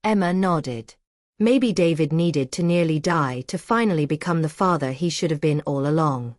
Emma nodded. Maybe David needed to nearly die to finally become the father he should have been all along.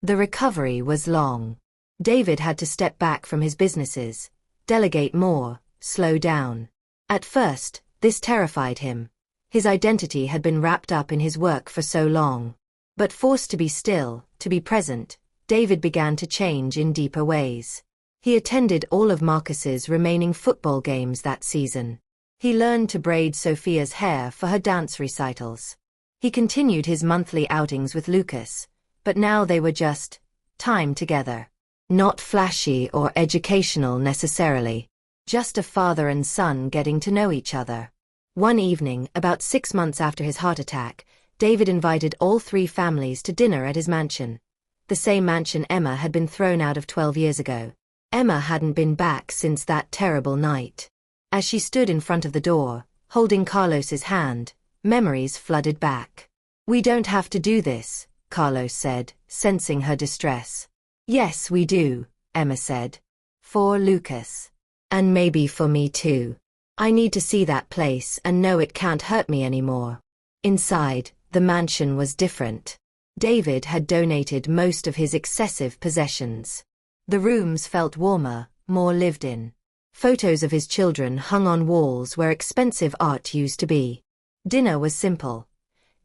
The recovery was long. David had to step back from his businesses, delegate more, slow down. At first, this terrified him. His identity had been wrapped up in his work for so long. But forced to be still, to be present, David began to change in deeper ways. He attended all of Marcus's remaining football games that season. He learned to braid Sophia's hair for her dance recitals. He continued his monthly outings with Lucas, but now they were just time together. Not flashy or educational necessarily. Just a father and son getting to know each other. One evening, about 6 months after his heart attack, David invited all 3 families to dinner at his mansion. The same mansion Emma had been thrown out of 12 years ago. Emma hadn't been back since that terrible night. As she stood in front of the door, holding Carlos's hand, memories flooded back. "We don't have to do this," Carlos said, sensing her distress. "Yes, we do," Emma said. "For Lucas. And maybe for me too. I need to see that place and know it can't hurt me anymore." Inside, the mansion was different. David had donated most of his excessive possessions. The rooms felt warmer, more lived in. Photos of his children hung on walls where expensive art used to be. Dinner was simple.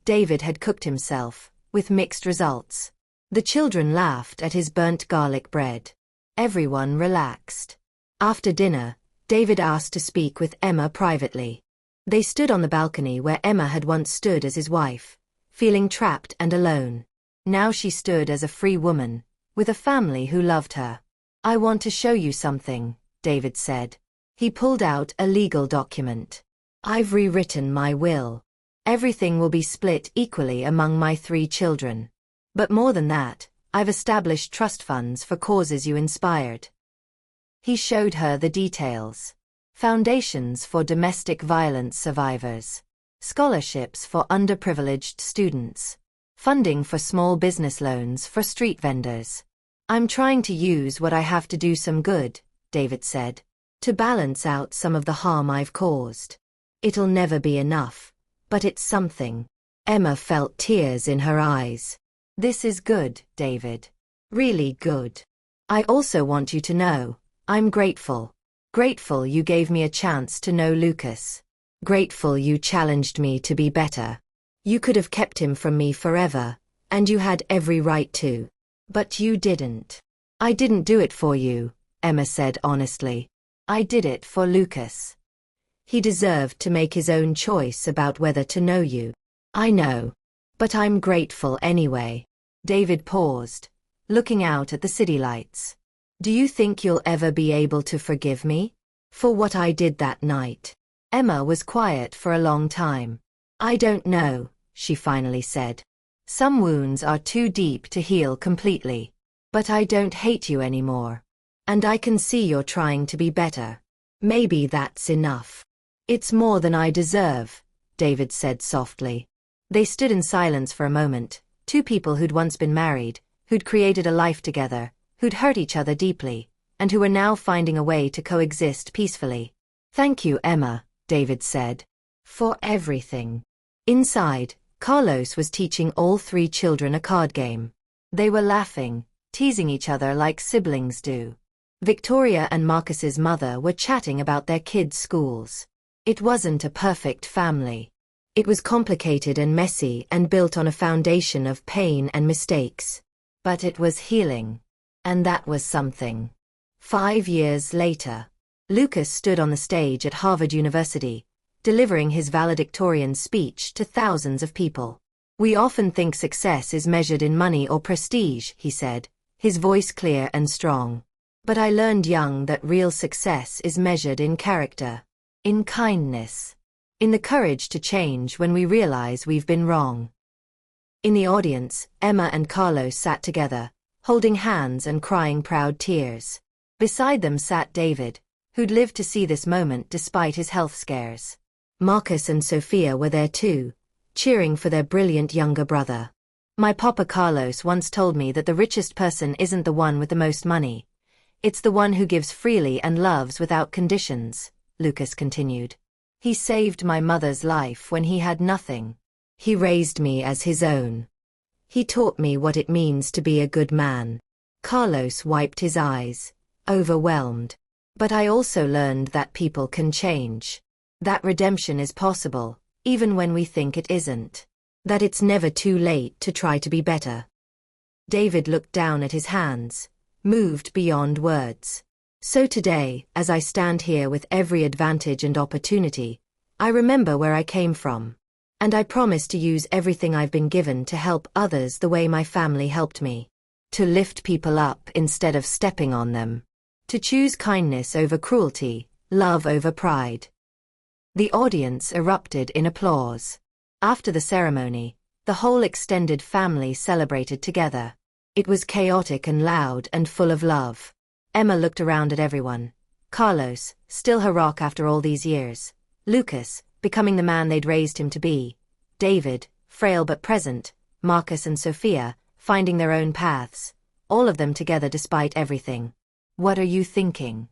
David had cooked himself, with mixed results. The children laughed at his burnt garlic bread. Everyone relaxed. After dinner, David asked to speak with Emma privately. They stood on the balcony where Emma had once stood as his wife, feeling trapped and alone. Now she stood as a free woman, with a family who loved her. "I want to show you something," David said. He pulled out a legal document. "I've rewritten my will. Everything will be split equally among my 3 children. But more than that, I've established trust funds for causes you inspired." He showed her the details. Foundations for domestic violence survivors. Scholarships for underprivileged students. Funding for small business loans for street vendors. "I'm trying to use what I have to do some good," David said. "To balance out some of the harm I've caused. It'll never be enough, but it's something." Emma felt tears in her eyes. "This is good, David. Really good. I also want you to know, I'm grateful. Grateful you gave me a chance to know Lucas. Grateful you challenged me to be better. You could have kept him from me forever, and you had every right to. But you didn't." "I didn't do it for you," Emma said honestly. "I did it for Lucas. He deserved to make his own choice about whether to know you." "I know. But I'm grateful anyway." David paused, looking out at the city lights. "Do you think you'll ever be able to forgive me? For what I did that night?" Emma was quiet for a long time. "I don't know," she finally said. "Some wounds are too deep to heal completely. But I don't hate you anymore. And I can see you're trying to be better. Maybe that's enough." "It's more than I deserve," David said softly. They stood in silence for a moment, 2 people who'd once been married, who'd created a life together, who'd hurt each other deeply, and who were now finding a way to coexist peacefully. "Thank you, Emma," David said. "For everything." Inside, Carlos was teaching all 3 children a card game. They were laughing, teasing each other like siblings do. Victoria and Marcus's mother were chatting about their kids' schools. It wasn't a perfect family. It was complicated and messy and built on a foundation of pain and mistakes. But it was healing. And that was something. 5 years later, Lucas stood on the stage at Harvard University, delivering his valedictorian speech to thousands of people. "We often think success is measured in money or prestige," he said, his voice clear and strong. "But I learned young that real success is measured in character, in kindness, in the courage to change when we realize we've been wrong." In the audience, Emma and Carlos sat together, holding hands and crying proud tears. Beside them sat David, who'd lived to see this moment despite his health scares. Marcus and Sophia were there too, cheering for their brilliant younger brother. My papa Carlos once told me that the richest person isn't the one with the most money. It's the one who gives freely and loves without conditions, Lucas continued. He saved my mother's life when he had nothing. He raised me as his own. He taught me what it means to be a good man. Carlos wiped his eyes, overwhelmed. But I also learned that people can change. That redemption is possible, even when we think it isn't. That it's never too late to try to be better. David looked down at his hands, moved beyond words. So today, as I stand here with every advantage and opportunity, I remember where I came from. And I promise to use everything I've been given to help others the way my family helped me. To lift people up instead of stepping on them. To choose kindness over cruelty, love over pride. The audience erupted in applause. After the ceremony, the whole extended family celebrated together. It was chaotic and loud and full of love. Emma looked around at everyone. Carlos, still her rock after all these years. Lucas, becoming the man they'd raised him to be. David, frail but present. Marcus and Sophia, finding their own paths. All of them together despite everything. What are you thinking?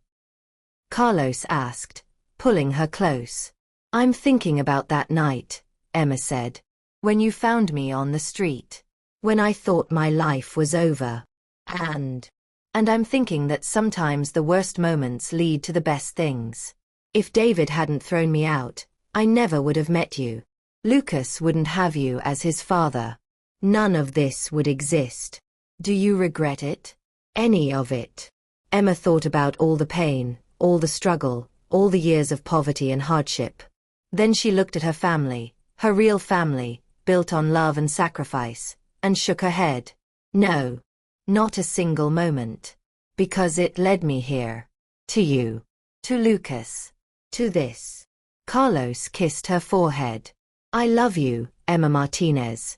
Carlos asked, pulling her close. I'm thinking about that night, Emma said. When you found me on the street. When I thought my life was over. And I'm thinking that sometimes the worst moments lead to the best things. If David hadn't thrown me out, I never would have met you. Lucas wouldn't have you as his father. None of this would exist. Do you regret it? Any of it? Emma thought about all the pain, all the struggle, all the years of poverty and hardship. Then she looked at her family, her real family, built on love and sacrifice, and shook her head. No. Not a single moment. Because it led me here. To you. To Lucas. To this. Carlos kissed her forehead. I love you, Emma Martinez.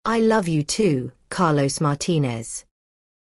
I love you too, Carlos Martinez.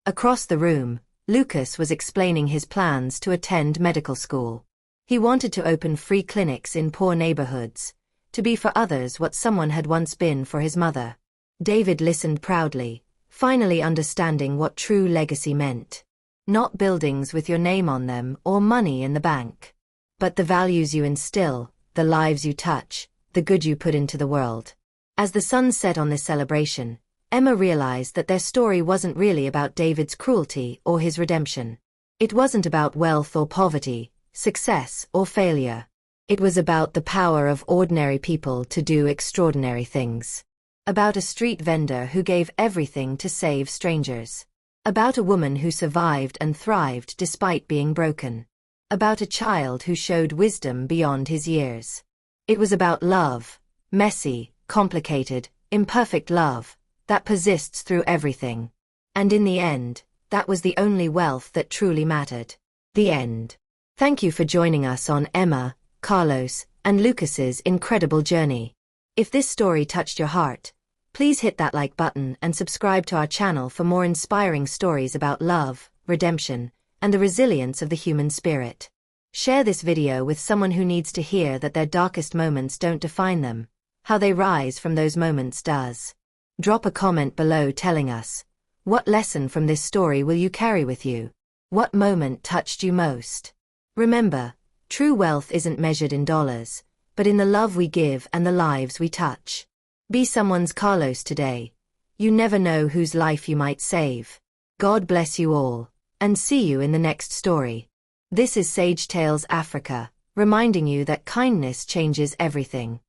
Across the room, Lucas was explaining his plans to attend medical school. He wanted to open free clinics in poor neighborhoods, to be for others what someone had once been for his mother. David listened proudly, finally understanding what true legacy meant. Not buildings with your name on them or money in the bank. But the values you instill, the lives you touch, the good you put into the world. As the sun set on this celebration, Emma realized that their story wasn't really about David's cruelty or his redemption. It wasn't about wealth or poverty, success or failure. It was about the power of ordinary people to do extraordinary things. About a street vendor who gave everything to save strangers. About a woman who survived and thrived despite being broken. About a child who showed wisdom beyond his years. It was about love, messy, complicated, imperfect love, that persists through everything. And in the end, that was the only wealth that truly mattered. The end. Thank you for joining us on Emma, Carlos, and Lucas's incredible journey. If this story touched your heart, please hit that like button and subscribe to our channel for more inspiring stories about love, redemption, and the resilience of the human spirit. Share this video with someone who needs to hear that their darkest moments don't define them. How they rise from those moments does. Drop a comment below telling us, what lesson from this story will you carry with you? What moment touched you most? Remember, true wealth isn't measured in dollars, but in the love we give and the lives we touch. Be someone's Carlos today. You never know whose life you might save. God bless you all, and see you in the next story. This is Sage Tales Africa, reminding you that kindness changes everything.